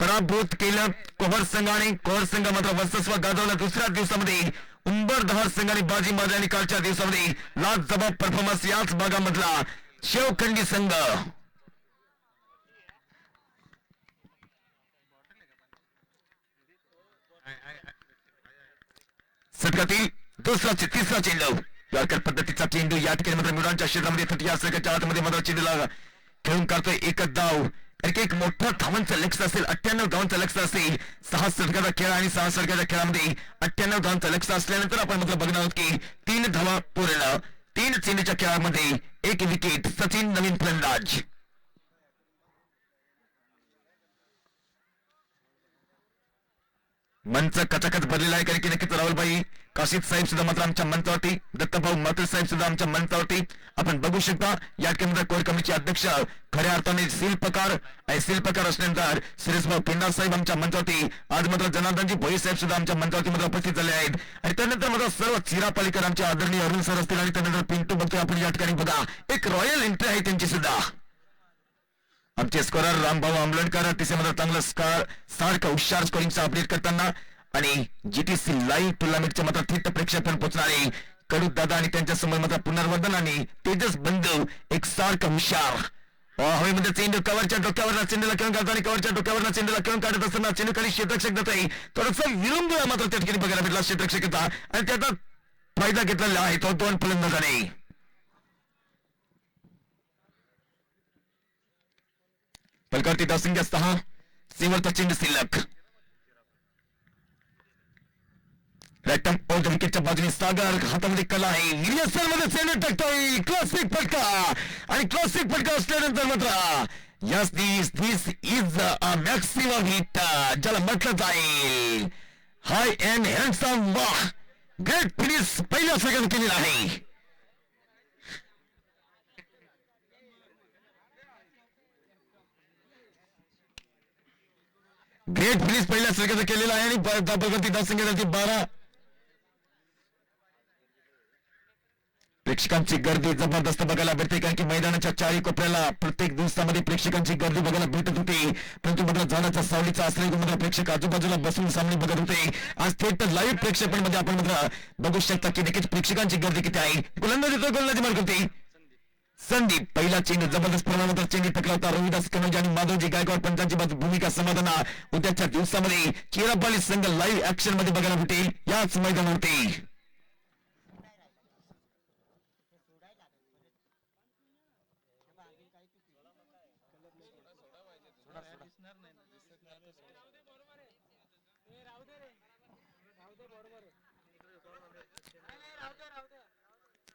A: पराभूत केलं कोहर संघाने. कोहर संघ मात्र वर्चस्व गाजवलं. दुसऱ्या दिवसामध्ये उंबरधार संघाने बाजी मारली आणि कालच्या दिवसामध्ये लाजवाब परफॉर्मन्स याच भागामधला शेवखंडी संघ. षटकातील तिसरा चेंडू, यॉर्कर पद्धतीचा चेंडू या ठिकाणी मात्र मिडॉनच्या क्षेत्रामध्ये 30 षटकाच्या आतमध्ये मात्र चेंडूला खेळून काढतोय. एकच धाव, एक मोठा धावांचं लक्ष्य असेल. 98 धावांचं लक्ष्य असेल. 6 षटकाचा खेळ आणि 6 षटकाच्या खेळामध्ये 98 धावांचं लक्ष्य असल्यानंतर आपण मात्र बघणार आहोत की 3 धावा पूर्ण. 3 चेंडूच्या खेळामध्ये 1 विकेट. सचिन नवीन फलंदाज. मंच कचाकच भरलेला आहे. कारण की नक्कीच राहुलभाई काशीद साहेब सुद्धा मात्र आमच्या मंचावरती, दत्तभाऊ मात्र साहेब सुद्धा आमच्या मंचावरती आपण बघू शकता. या ठिकाणी कोर कमिटीचे अध्यक्ष खऱ्या अर्थाने शिल्पकार असल्यानंतर सुरेशभाऊ पिंडार साहेब आमच्या मंचावरती, आज मात्र जनार्दनजी भोई साहेब सुद्धा आमच्या मंचावरती मात्र उपस्थित झाले आहेत. आणि त्यानंतर मात्र सर्व चिरापालिकर आमचे आदरणीय अरुण सर असतील. आणि त्यानंतर पिंटू बघतोय आपण या ठिकाणी बघा एक रॉयल एंट्री आहे त्यांची सुद्धा. आमचे स्कोरर रामभाऊ आंबलणकर अतिशय मात्र चांगलं सारखं हुशार स्कोरिंगचा अपडेट करताना. आणि जीटीसी लाईव्ह टुर्नामेंटच्या मात्र थेट प्रेक्षेपण पोहोचणारे कडू दादा आणि त्यांच्या समोर मात्र पुनर्वर्धन आणि तेजस बंधू एक सारखं हुशार. हवेमध्ये चेंडू कव्हरच्या डोक्यावर चेंडूला खेळून काढतो आणि कव्हरच्या डोक्यावर चेंडूला खेळून काढत असताना चेंडू खाली क्षेत्ररक्षक जात आहे. थोडासा विलंब मात्र त्या ठिकाणी बघायला भेटला क्षेत्ररक्षकाचा आणि त्याचा फायदा घेतलेला आहे तो 2 फलंदाजाने. फलकावरती धावसंख्या 6 शेवटचा चेंडू शिल्लक राईट ऑफ द विकेटच्या बाजूने सागर हातामध्ये कला आहे विलियमसन मध्ये चेंडू टाकतोय क्लासिक फटका आणि क्लासिक फटका असल्यानंतर मात्र yes this is a maximum hit ज्याला म्हटलं जाईल हाय अँड हँडसम वाह ग्रेट फिनिश पहिल्या सेकंद केलेला आहे ग्रेट फिनिश पहिल्या सेकंद केलेला आहे आणि धावपलकावरती धावसंख्या 12 प्रेक्षकांची गर्दी जबरदस्त बघायला भेटते कारण की मैदानाच्या चारी कोपऱ्याला प्रत्येक दिवसामध्ये प्रेक्षकांची गर्दी बघायला भेटत होती परंतु मात्र झाडाच्या सावलीचा आश्रय मात्र प्रेक्षक आजूबाजूला बसून सामने बघत होते आज थेट लाईव्ह प्रेक्षेपण मध्ये आपण मात्र बघू शकता की नक्कीच प्रेक्षकांची गर्दी किती आहे गोलंदाजी मार्क होती संदीप पहिला चेंडू जबरदस्त प्रमाणात चेंडू टाकला होता रविदास कनोज आणि माधवजी गायकवाड पंचांची भूमिका समाधाना उद्याच्या दिवसामध्ये चिरापाली संघ लाईव्ह ऍक्शन मध्ये बघायला भेटेल याच मैदानावरती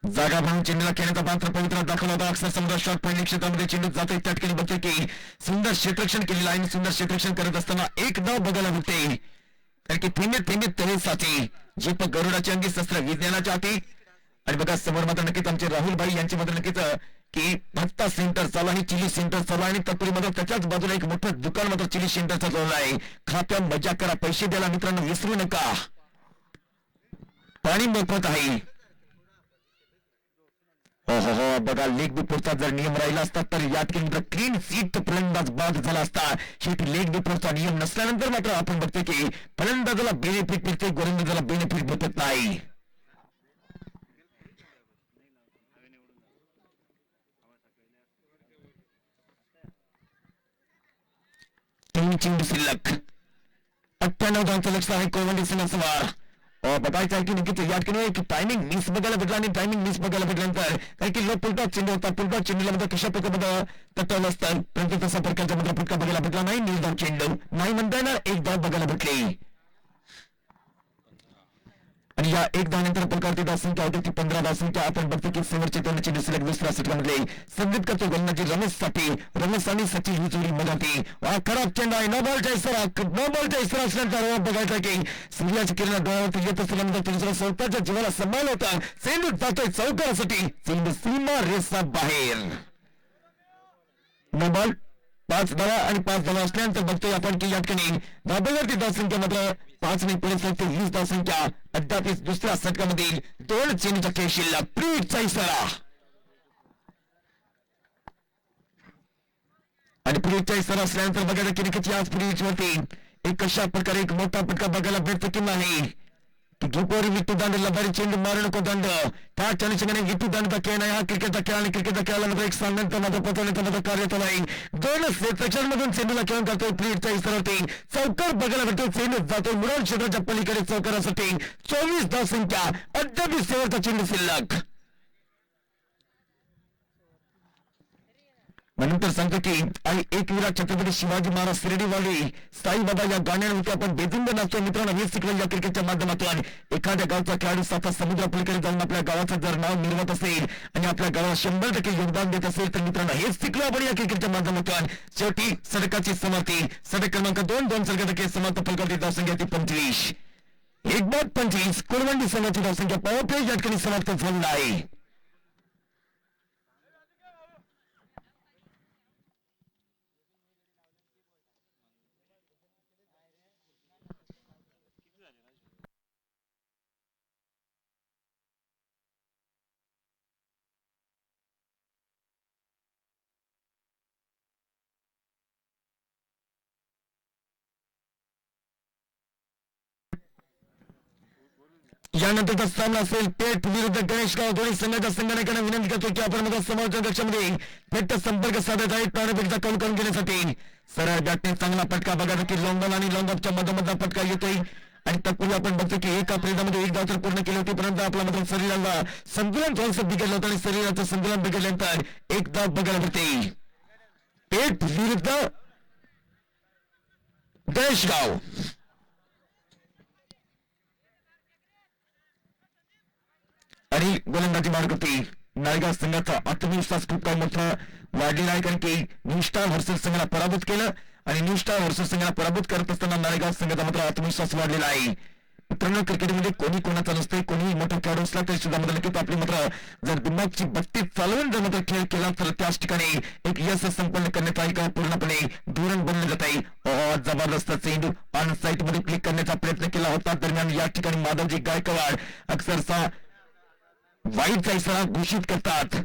A: जागा म्हणून चेंडूला खेळण्याचा पात्र पवित्र दाखवला होता अक्षर सुंदर शॉट पॉईंट क्षेत्रामध्ये चेंडू जाते त्या ठिकाणी बघतोय की सुंदर क्षेत्ररक्षण केलेलं आहे आणि सुंदर क्षेत्ररक्षण करत असताना एक धाव बघायला मिळते कारण की थेंबे तळे साचे जे पण गरुडाची अंगी शस्त्र विज्ञानाच्या हाती आणि बघा समोर मात्र नक्कीच आमचे राहुल भाई यांची मात्र नक्कीच की भत्ता सेंटर चालू आणि चिली सेंटर चालू आणि तत्पूर्वी मात्र त्याच्याच बाजूला एक मोठं दुकान मात्र चिली सेंटरचा चालू आहे खात्या मजा करा पैसे द्यायला मित्रांनो विसरू नका पाणी मोफत आहे हो बघा लेग बिफोरचा जर नियम राहिला असता तर यात क्लीन सीट फलंदाज बाद झाला असता शेवटी लेग बिफोरचा नियम नसल्यानंतर मात्र आपण बघतो की फलंदाजाला बेनिफिट मिळते गोलंदाजाला बेनिफिट भेटत नाही चेंडू शिल्लक 98 धावांचं लक्ष आहे कोवंडी सिंहसवार बघायचं आहे की नक्कीच या ठिकाणी एक टायमिंग मिस बघायला भेटला आणि टायमिंग मिस बघायला भेटल्यानंतर काही की पुलटा चेंडू होता पुलटा चेंडूला मध्ये कशा प्रकारे तटवलं असतं परंतु तसा प्रकारचा मध्ये फटका बघायला भेटला नाही निर्धाव चेंडू नाही म्हणता येणार एक धाव बघायला भेटली आणि या एक धावानंतर प्रकारची धावसंख्या होती ती 15 धावसंख्या आपण बघतो की शेवटचे दोन चेंडू शिल्लक दुसऱ्या षटकामध्ये संदीप करतो गोलंदाजी रमेश आणि सचिन ही जोडी मगाती खराब चेंडू आहे नो बॉलच्या इशारा असल्यानंतर बघायचा की सूर्याची किरण डोळ्यावरती येत असल्यानंतर दुसरा स्वतःच्या जीवाला सांभाळ होता चेंडू जातोय चौकारासाठी चेंडू सीमा रेसा बाहेर नो बॉल 5 धावा आणि 5 धावा असल्यानंतर बघतोय आपण की या ठिकाणी धाब्यावरती धावसंख्या मात्र 5 ने पुढे 20 धावसंख्या अद्याप दुसऱ्या षटकामधील 2 चेंडूचा खेळ शिल्लक प्रीतचा इशारा आणि प्रीतचा इशारा असल्यानंतर बघायला की नक्कीच याच प्रीतवरती एक कशा प्रकारे एक मोठा फटका बघायला भेटतो की नाही की झोपवरी विट्टू दांड लबारी चेंडू मारू नको दांड त्या चलचित्राने विट्टू दांडचा खेळ नाही हा क्रिकेटचा खेळ आणि क्रिकेटचा खेळाला मात्र एक सामन्यानंतर मात्र पचवण्याचं मात्र कार्य चालू आहे 2 सेक्शनमधून चेंडूला खेळून करतोय प्रीतचा इशारावरती चौकार बघायला भेटतो चेंडू जातोय मुळात क्षेत्राच्या पलीकडे चौकारासाठी 24 धावसंख्या अद्याप शेवटचा चेंडू शिल्लक नंतर सांगतो की आई एक वीरा छत्रपती शिवाजी महाराज शिर्डीवाडी साईबाबा या गाण्यावरती आपण बेजुंद नाचतो मित्रांनो हे शिकलं या क्रिकेटच्या माध्यमातून एखाद्या गावचा खेळाडू साता समुद्रापलीकडे जाऊन आपल्या गावाचं जर नाव मिळवत असेल आणि आपल्या गावाला 100% योगदान देत असेल तर मित्रांनो हेच शिकलो आपण या क्रिकेटच्या माध्यमातून शेवटी सडकाची समाप्ती सडक क्रमांक 2 सडकाची समाप्त फलकावरती धावसंख्या ती 25 एक बाद 25 कोरवंडी संघाची धावसंख्या पॉवर प्ले या ठिकाणी समाप्त झालेला आहे यानंतरचा सामना असेल पेठ विरुद्ध गणेशगाव दोन्ही संघाच्या संघटनांना विनंती करतो की आपण मध्ये समोरच्या कक्षामध्ये थेट संपर्क साधत आहे टॉर्नामेंटचा कौल करून घेण्यासाठी सरळ बॅटने चांगला फटका बघा की लॉंगॉन आणि लॉंगऑफच्या मधोमधला फटका येतोय आणि तत्पूर्वी आपण बघतो की एका प्रेडामध्ये एक धाव तर पूर्ण केली होती परंतु आपला मात्र शरीराला संतुलन थोडंसं बिघडलं होतं आणि शरीराचं संतुलन बिघडल्यानंतर एक धाव बघायला मिळते पेठ विरुद्ध देशगाव आणि गोलंदाजी मार्ग होती. नायगाव संघाचा आत्मविश्वास खूप काही मोठा वाढलेला आहे, कारण की न्यू स्टार व्हर्सेस संघाला पराभूत केलं आणि न्यू स्टार व्हर्सेस संघाला पराभूत करत असताना नायगाव संघाचा मात्र आत्मविश्वास वाढलेला आहे. मित्रांनो, क्रिकेटमध्ये कोणी कोणाचा नसते, कोणीही मोठा खेळाडू असला तरी सुद्धा मात्र नक्कीच आपली मात्र जर दिमागची बत्ती चालवून जर मात्र खेळ केला तर त्याच ठिकाणी एक यश संपन्न करण्याचा एक पूर्णपणे धोरण बनलं जात आहे. जबरदस्त चेंडू ऑन साईट मध्ये क्लिक करण्याचा प्रयत्न केला होता. दरम्यान या ठिकाणी माधवजी गायकवाड अक्षरशः वाईटचा इशारा घोषित करतात.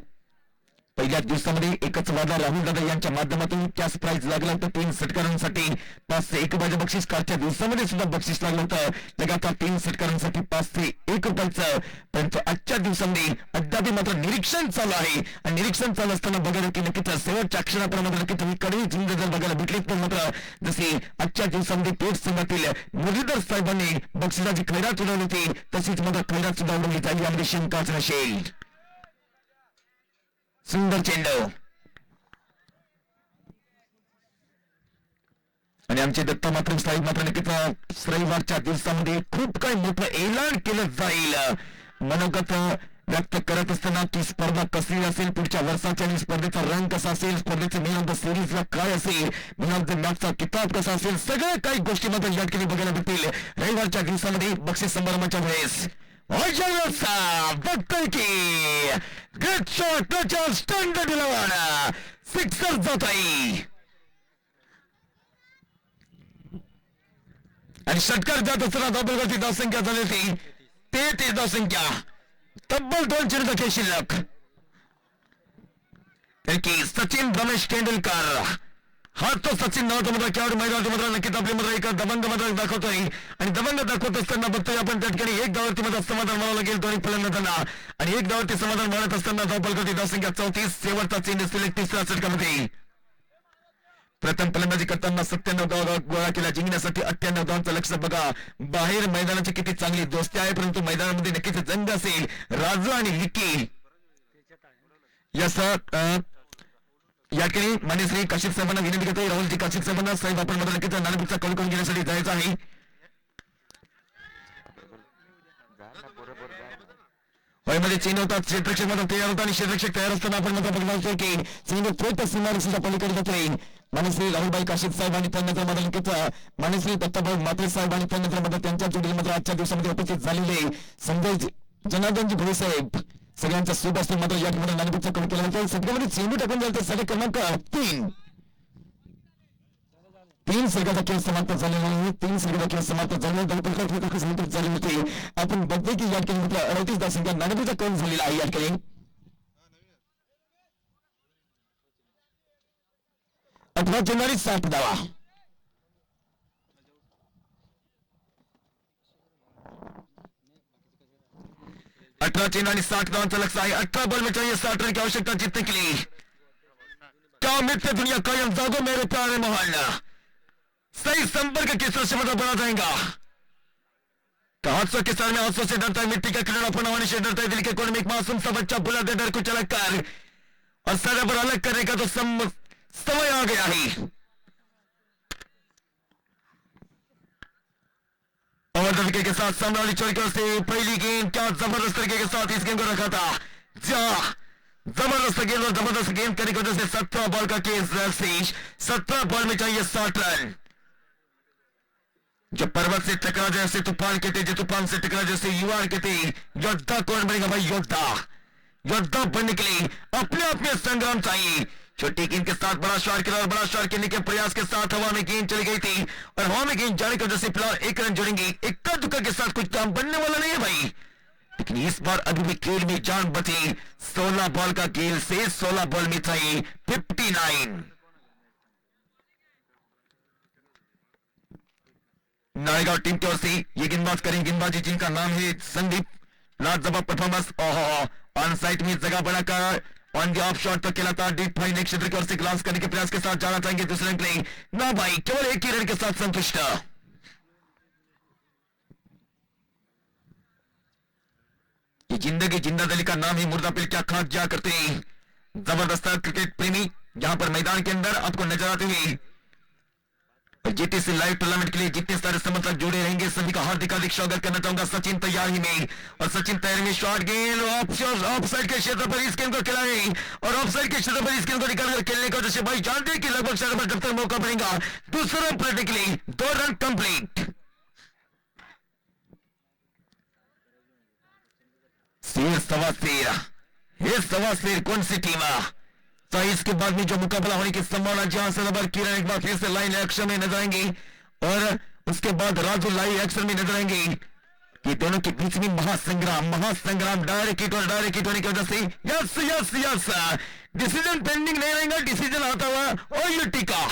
A: पहिल्या दिवसामध्ये एकच वादा राहुल दादा यांच्या माध्यमातून कॅश प्राइज लागला होता 3 षटकारांसाठी 5 ते 1 रुपयाचं बक्षीस. कालच्या दिवसामध्ये सुद्धा बक्षीस लागलं होतं लगातार 3 षटकारांसाठी 5 ते 1 रुपयाचं. परंतु आजच्या दिवसामध्ये अद्याप मात्र निरीक्षण चालू आहे आणि निरीक्षण चालू असताना बघायला की नक्कीच शेवटच्या क्षणापर्यंत नक्कीच ही कडवी झुंज जर बघायला भेटली तर मात्र जशी आजच्या दिवसामध्ये पेठ संघातील मुरलीधर साहेबांनी बक्षिसाची खैरात उडवली होती तशीच मात्र खैरात सुद्धा उडवली जाईल यामध्ये शंकाच नसेल. सुंदर चेंडू आणि आमचे दत्ता मात्र साहेब मात्र नक्कीच रविवारच्या दिवसामध्ये खूप काही मोठं ऐलान केलं जाईल मनोगत व्यक्त करत असताना की स्पर्धा कसली असेल, पुढच्या वर्षाच्या आणि स्पर्धेचा रंग कसा असेल, स्पर्धेचे मेन ऑफ द सिरीजला काय असेल, मेन ऑफ द मॅचचा किताब कसा असेल, सगळ्या काही गोष्टी मात्र या ठिकाणी बघायला भेटतील रविवारच्या दिवसामध्ये बक्षीस समारंभाच्या वेळेस. बघतोय की ग्रेट शॉट स्टँडर्ड दिला सिक्सर जात आहे आणि षटकार जात असताना धावपळीची धावसंख्या झाली होती 33 धावसंख्या, तब्बल 2 चेंडू शिल्लक. की सचिन रमेश तेंडुलकर हा तो सचिन नावाचा मात्र खेळाडू मैदानाची मात्र नक्कीच आपली मात्र एका दबंग मात्र दाखवतोय आणि दबंग दाखवत असताना बघतोय आपण त्या ठिकाणी 1 धावावरती मात्र समाधान मानावं लागेल दोन्ही फलंदाजांना आणि 1 धावावरती समाधान मानत असताना धावपळीची धावसंख्या 34. शेवटचा चेंडू सिलेक्ट 3ऱ्या षटकामध्ये. प्रथम फलंदाजी करताना 97 धावा गोळा केला जिंकण्यासाठी 98 धावांचं लक्ष. बघा बाहेर मैदानाची किती चांगली दोस्ती आहे, परंतु मैदानामध्ये नक्कीच जंग असेल. राजू आणि लिकी या ठिकाणी मान्य श्री काशिफ साहेबांना विनंती करतोय. राहुलजी काशिफ साहेबांना साहेब आपण मात्र नक्कीच नाणेफेकचा कौल करून घेण्यासाठी जायचं आहे. वयामध्ये चेंडू होता, क्षेत्ररक्षक मात्र तयार होता आणि क्षेत्ररक्षक तयार असताना आपण मात्र बघतो की चेंडू थेट सीमारेषेच्या पलीकडे जातोय. मानश्री राहुलभाई काशिफ साहेब आणि त्यानंतर मात्र नक्कीच मानश्री दत्ताभाऊ मात्रे साहेब आणि त्यानंतर मात्र त्यांच्या जोडीला मात्र आजच्या दिवसामध्ये उपस्थित झालेले संजय जनार्दनजी भोळे साहेब सगळ्यांचा सोबत असतो मात्र या ठिकाणी नाणेफेकचा कौल केला होता. सगळ्यामध्ये चेंडू टाकून जाईल तर षटक क्रमांक 3 षटकाचा खेळ समाप्त झालेला आहे. 3 षटकाचा खेळ समाप्त झालेला झाले होते. आपण बघतोय की या ठिकाणी मात्र 38 धावसंख्या नाणेफेकचा कौल झालेला आहे. या ठिकाणी 18 चेंडू 60 धावा. चेंडू आणि 60 धावांचं लक्ष आहे. 18 बॉल में चाहिए 60 रन की आवश्यकता जीतने के लिए. क्या मित्र दुनिया कायम जागो मेरे प्यारे मोहल्ला, सही संपर्क किस तरह से मतलब बना जाएगा. हादसों के सामने हादसों से डरता है, मिट्टी का खिलौना अपना होने से डरता है, दिल के कोने में एक मासूम सा बच्चा बुला दे डर को चलक कर और सजा पर अलग करने का तो समय आ गया है. और तरीके के साथ सामने वाली चोरी की ओर से पहली गेंद, क्या जबरदस्त तरीके के साथ इस गेंद को रखा था. जबरदस्त गेंद और जबरदस्त गेंद करने की वजह से 17 बॉल का केस. 17 बॉल में चाहिए 60 रन. जो पर्वत से टकरा जैसे तूफान कहते, जो तूफान से टकरा जैसे युवा कहते, योद्धा कौन बनेगा भाई. योद्धा बनने के लिए अपने अपने संग्राम चाहिए. छोटी गेंद के साथ बड़ा शॉट खेला और बड़ा शॉट खेलने के प्रयास के साथ हवा में गेंद चली गई थी और हवा में गेंद जाने की वजह से फिलहाल 1 रन जोड़ेंगे. इक्का दुक्का के साथ कुछ काम बनने वाला नहीं है भाई, लेकिन इस बार अभी भी खेल में जान बची. 16 बॉल का खेल से 16 बॉल में चाहिए 59. नायगांव टीम की ओर से ये गेंदबाज करेंगे गेंदबाजी जिनका नाम है संदीप. लाजवाब परफॉर्मेंस ऑन साइड में जगह बनाकर ऑन द ऑफ शॉट तो खेला था. डीप फाइन एक क्षेत्र की ओर से ग्लास करने के प्रयास के साथ जाना चाहेंगे दूसरे रन के लिए. ना भाई, केवल 1 ही रन के साथ संतुष्ट. ये जिंदगी जिंदादिली का नाम ही मुर्दा पिल क्या खाक जा करते हैं. जबरदस्त क्रिकेट प्रेमी यहां पर मैदान के अंदर आपको नजर आते हुए और जीटीसी लाइव टूर्नामेंट के लिए जितने सारे समर्थक जुड़े रहेंगे सभी का हार्दिक हार्दिक स्वागत करना चाहूंगा। सचिन तैयारी में, और सचिन तैयारी में शॉट गेंद ऑफ साइड के क्षेत्र पर इस गेंद को खिलाए और ऑफ साइड के क्षेत्र पर इस गेंद को निकालकर खेलने का जैसे भाई जानते हैं कि लगभग शहर पर जब तक मौका पड़ेगा दूसरा रन पलटने के लिए 2 रन कंप्लीट। शेर सवा शेर, ये सवा शेर कौन सी टीम है? तो इसके बाद में जो मुकाबला होने की संभावना, जहां से नंबर किरण एक बार फिर से लाइन एक्शन में नजर आएंगे और उसके बाद राजू लाइव एक्शन में नजर आएंगे कि दोनों के बीच में महासंग्राम डायरेक्ट होने की वजह से yes yes yes decision pending नहीं रहेगा, डिसीजन आता हुआ और ये टीका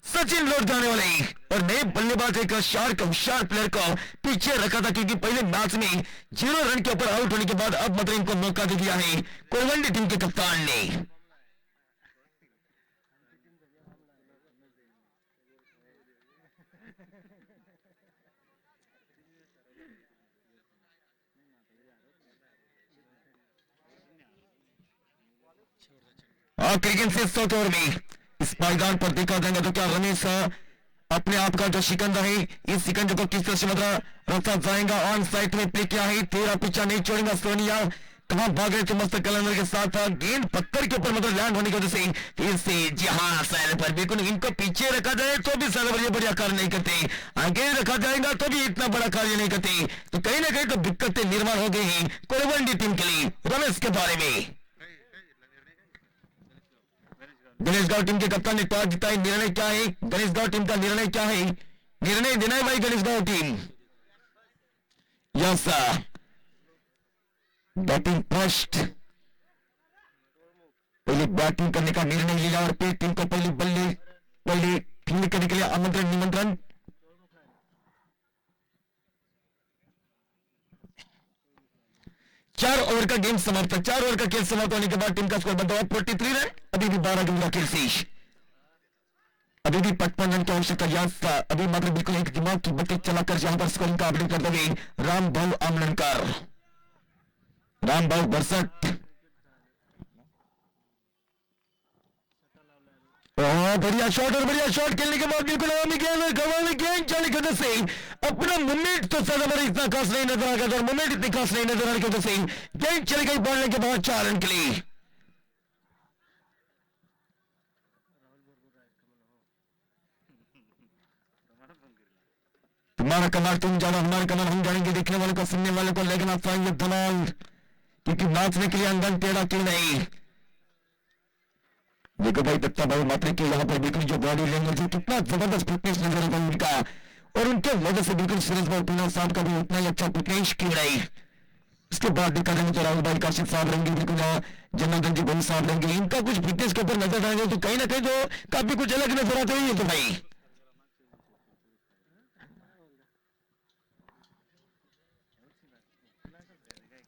A: सचिन लौट जाने वाले और नए बल्लेबाज एक होशियार प्लेयर को पीछे रखा था, क्योंकि पहले मैच में 0 रन के ऊपर आउट होने के बाद अब मतलब इनको मौका दे दिया है कोलवंडी टीम के कप्तान ने। क्रिकेट से 100 ओवर में इस मैदान पर देखा जाएगा तो क्या रमेश अपने आप का जो शिकंजा है इस शिकंजे को किस तरह से मतलब रखा जाएगा। ऑन साइड में प्ले किया है, 13 पिछा नहीं छोड़ेगा सोनिया, कहां भाग रहे थे मस्त कैलेंडर के साथ, गेंद पत्थर के ऊपर मतलब लैंड होने की वजह से फिर से जी हाँ सैल पर बिल्कुल इनको पीछे रखा जाए तो भी सैल पर बढ़िया कार्य नहीं करते, आगे रखा जाएगा तो भी इतना बड़ा कार्य नहीं करते, तो कहीं ना कहीं तो दिक्कतें निर्माण हो गई हैं कोलवंडी टीम के लिए। रमेश के बारे में गणेश गांव टीम के कप्तान ने टॉस जीता है, निर्णय क्या है? गणेश गांव टीम का निर्णय क्या है? निर्णय देना है भाई गणेश गांव टीम। यस बैटिंग फर्स्ट, पहले बैटिंग करने का निर्णय लिया और फिर टीम को पहले फील्ड करने के लिए आमंत्रण निमंत्रण। चार ओवर का गेम समाप्त, 4 ओवर का खेल समाप्त होने के बाद टीम का स्कोर बनता है 43 रन, अभी भी 12 गेंद का खेल शेष, अभी भी 55 रन की आवश्यकता। याद अभी मात्र बिल्कुल एक दिमाग की बत्ती चलाकर जहां पर स्कोरिंग का अपडेट करते हुए रामभाऊ आमलनकर, रामभाऊ बरसठ, बढ़िया शॉट और बढ़िया शॉट खेलने के बाद बिल्कुल गेंद चलने की वजह से अपना मूवमेंट तो ज्यादा इतना खास नहीं नजर आ गया, मूवमेंट इतनी खास नहीं नजर आने की वजह से गेंद चली गई बढ़ने के बाद 4 रन के लिए। तुम्हारा कमाल तुम जानो, हमारा कमाल हम जानेंगे, देखने वाले को सुनने वाले को लेकिन आप चाहिए धमाल, क्योंकि नाचने के लिए अंगन टेढ़ा क्यों नहीं। देखो भाई दत्ता भाई मात्र के यहाँ पर बिल्कुल जो बॉडी लैंग्वेज है, कितना जबरदस्त फिटनेस नजर आता है उनका, और उनके वजह से बिल्कुल सुरेश भाई पीना साहब का भी उतना ही अच्छा फिटनेस क्यों नहीं। उसके बाद देखा जाए तो राहुल भाई काशिफ साहब रहेंगे, बिल्कुल जनार्दन जी भाई साहब रहेंगे, इनका कुछ फिटनेस के ऊपर नजर आएंगे तो कहीं ना कहीं जो काफी कुछ अलग नजर आते हैं। तो भाई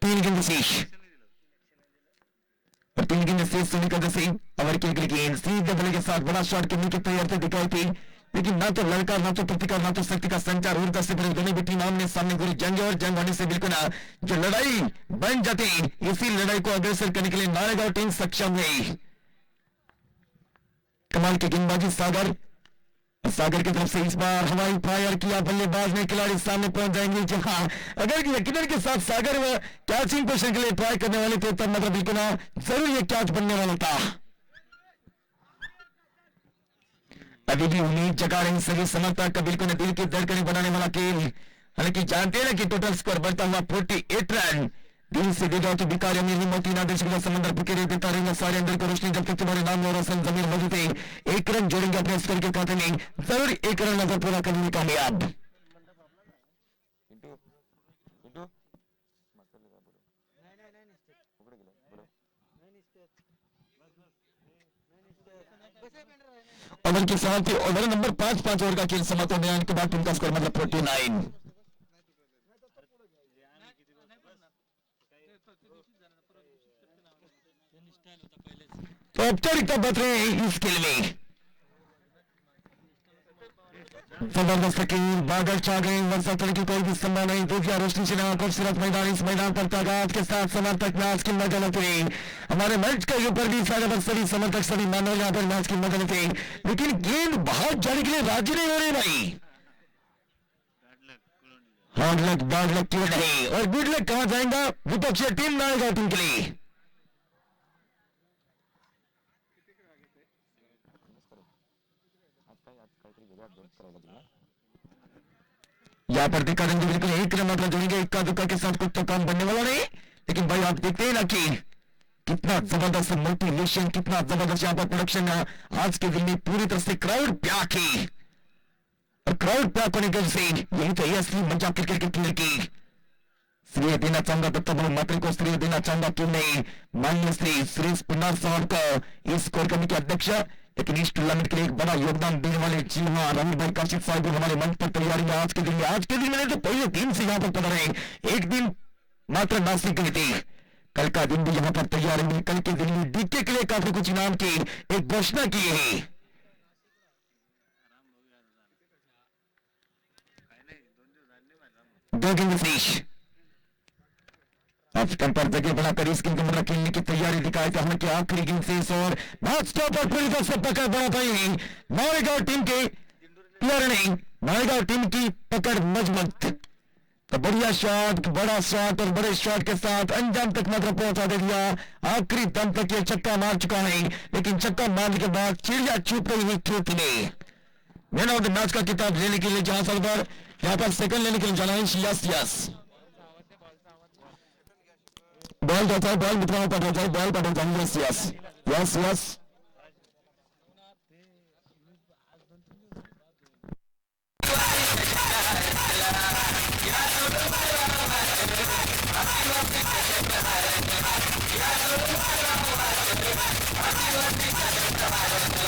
A: तीन गेंद शेष और 3 गेंद शेष होने की वजह से ओवर की अगली गेंद सीधे बल्ले के साथ बड़ा शॉट करने की तैयारी दिखाई थी, लेकिन ना तो लड़का ना तो प्रतिकार ना तो शक्ति का संचार ऊर्जा से पहले दोनों भी टीम आमने सामने पूरी जंग और जंग होने से बिल्कुल जो लड़ाई बन जाती, इसी लड़ाई को अग्रसर करने के लिए नारेगांव टीम सक्षम है। कमाल की गेंदबाजी सागर की तरफ से इस बार हवाई फायर किया, बल्लेबाज में खिलाड़ी सामने पहुंच जाएंगे। जहां अगर यकीनन के साथ सागर कैचिंग पोजीशन के लिए ट्राई करने वाले थे तब मतलब बिल्कुल जरूर ये कैच बनने वाला था। अभी भी उम्मीद जगा रही सभी समर्थक बिल्कुल दिल की धड़कनें बनाने वाला खेल, हालांकि जानते हैं ना कि टोटल स्कोर बढ़ता हुआ 48 रन, दिल से दे जाओ तो भिखारी अमीर मोती नादिर का समंदर पुकेरे देता रहेगा सारे अंदर को रोशनी, जब तक तुम्हारे नाम और रोशन जमीर मौजूद है 1 रन जोड़ेंगे अपने स्कोर के खाते में, जरूर 1 रन नजर पूरा करने में कामयाब। ओवर की समाप्ति, ओवर नंबर 5 ओवर का खेल समाप्त होने के बाद टीम का स्कोर मतलब 49। तो औपचारिकता बच रहे हैं इस खेल में। जबरदस्त लकीर बादल छा गए वर्षा होने की कोई भी संभावना नहीं दूसरा रोशनी से खूबसूरत मैदान इस मैदान पर तादाद के साथ समर्थक मैच की मजा लेते हमारे मंच के ऊपर भी सारे सभी समर्थक सभी मानव यहाँ पर मैच की मजा लेते लेकिन गेंद बाहर जाने के लिए राजी नहीं हो रहे भाई हार्ड लक बैड लक क्यों नहीं और गुड लक कहां जाएगा विपक्षी टीम नायगा टीम के लिए यहाँ पर दिखा देंगे बिल्कुल एक रन मतलब जोड़ेंगे इक्का दुक्का के साथ कुछ तो काम बनने वाला नहीं लेकिन भाई आप देखते हैं ना कि कितना जबरदस्त मोटिवेशन कितना जबरदस्त यहाँ पर प्रोडक्शन आज के दिन में पूरी तरह से क्राउड प्याक है और क्राउड प्याक होने की वजह से यही तो है असली मजा क्रिकेट के खेल की श्रेय देना चाहूंगा दत्ता बड़े मात्र को श्रेय देना चाहूंगा क्यों नहीं माननीय श्री सुरेश पुन्नार साहब का इस कोर कमेटी के अध्यक्ष लेकिन इस टूर्नामेंट के लिए एक बड़ा योगदान देने वाले जी हाँ रवि भाई काशिफ साहब हमारे मंच पर तैयारी में आज के दिन में तो पहले दिन से यहाँ पर पधारे एक दिन मात्र नासिक गए थे कल का दिन भी यहाँ पर तैयारी में कल के दिन में डीके के लिए काफी कुछ इनाम की एक घोषणा की है दो गेंद फिनिश अब पर जगह बनाकर इस गेंद को खेलने की तैयारी दिखाई थी हमने आखिरी गेंद से और मैच स्टॉप पर पूरी तरह से पकड़ बना पाई मालेगांव टीम के प्लेयर नहीं मालेगांव टीम की पकड़ मजबूत तो बढ़िया शॉट बड़ा शॉट और बड़े शॉट के साथ अंजाम तक मात्र पहुंचा दे दिया आखिरी दम तक ये छक्का मार चुका है लेकिन छक्का मारने के बाद चिड़िया छुप गई हुई खेत में मैन ऑफ द मैच का किताब लेने के लिए जहां पर यहाँ पर सेकंड लेने के लिए जाना है यस बॉल जाता है बॉल मित्रों पर जाता है बॉल पर जाता है यस यस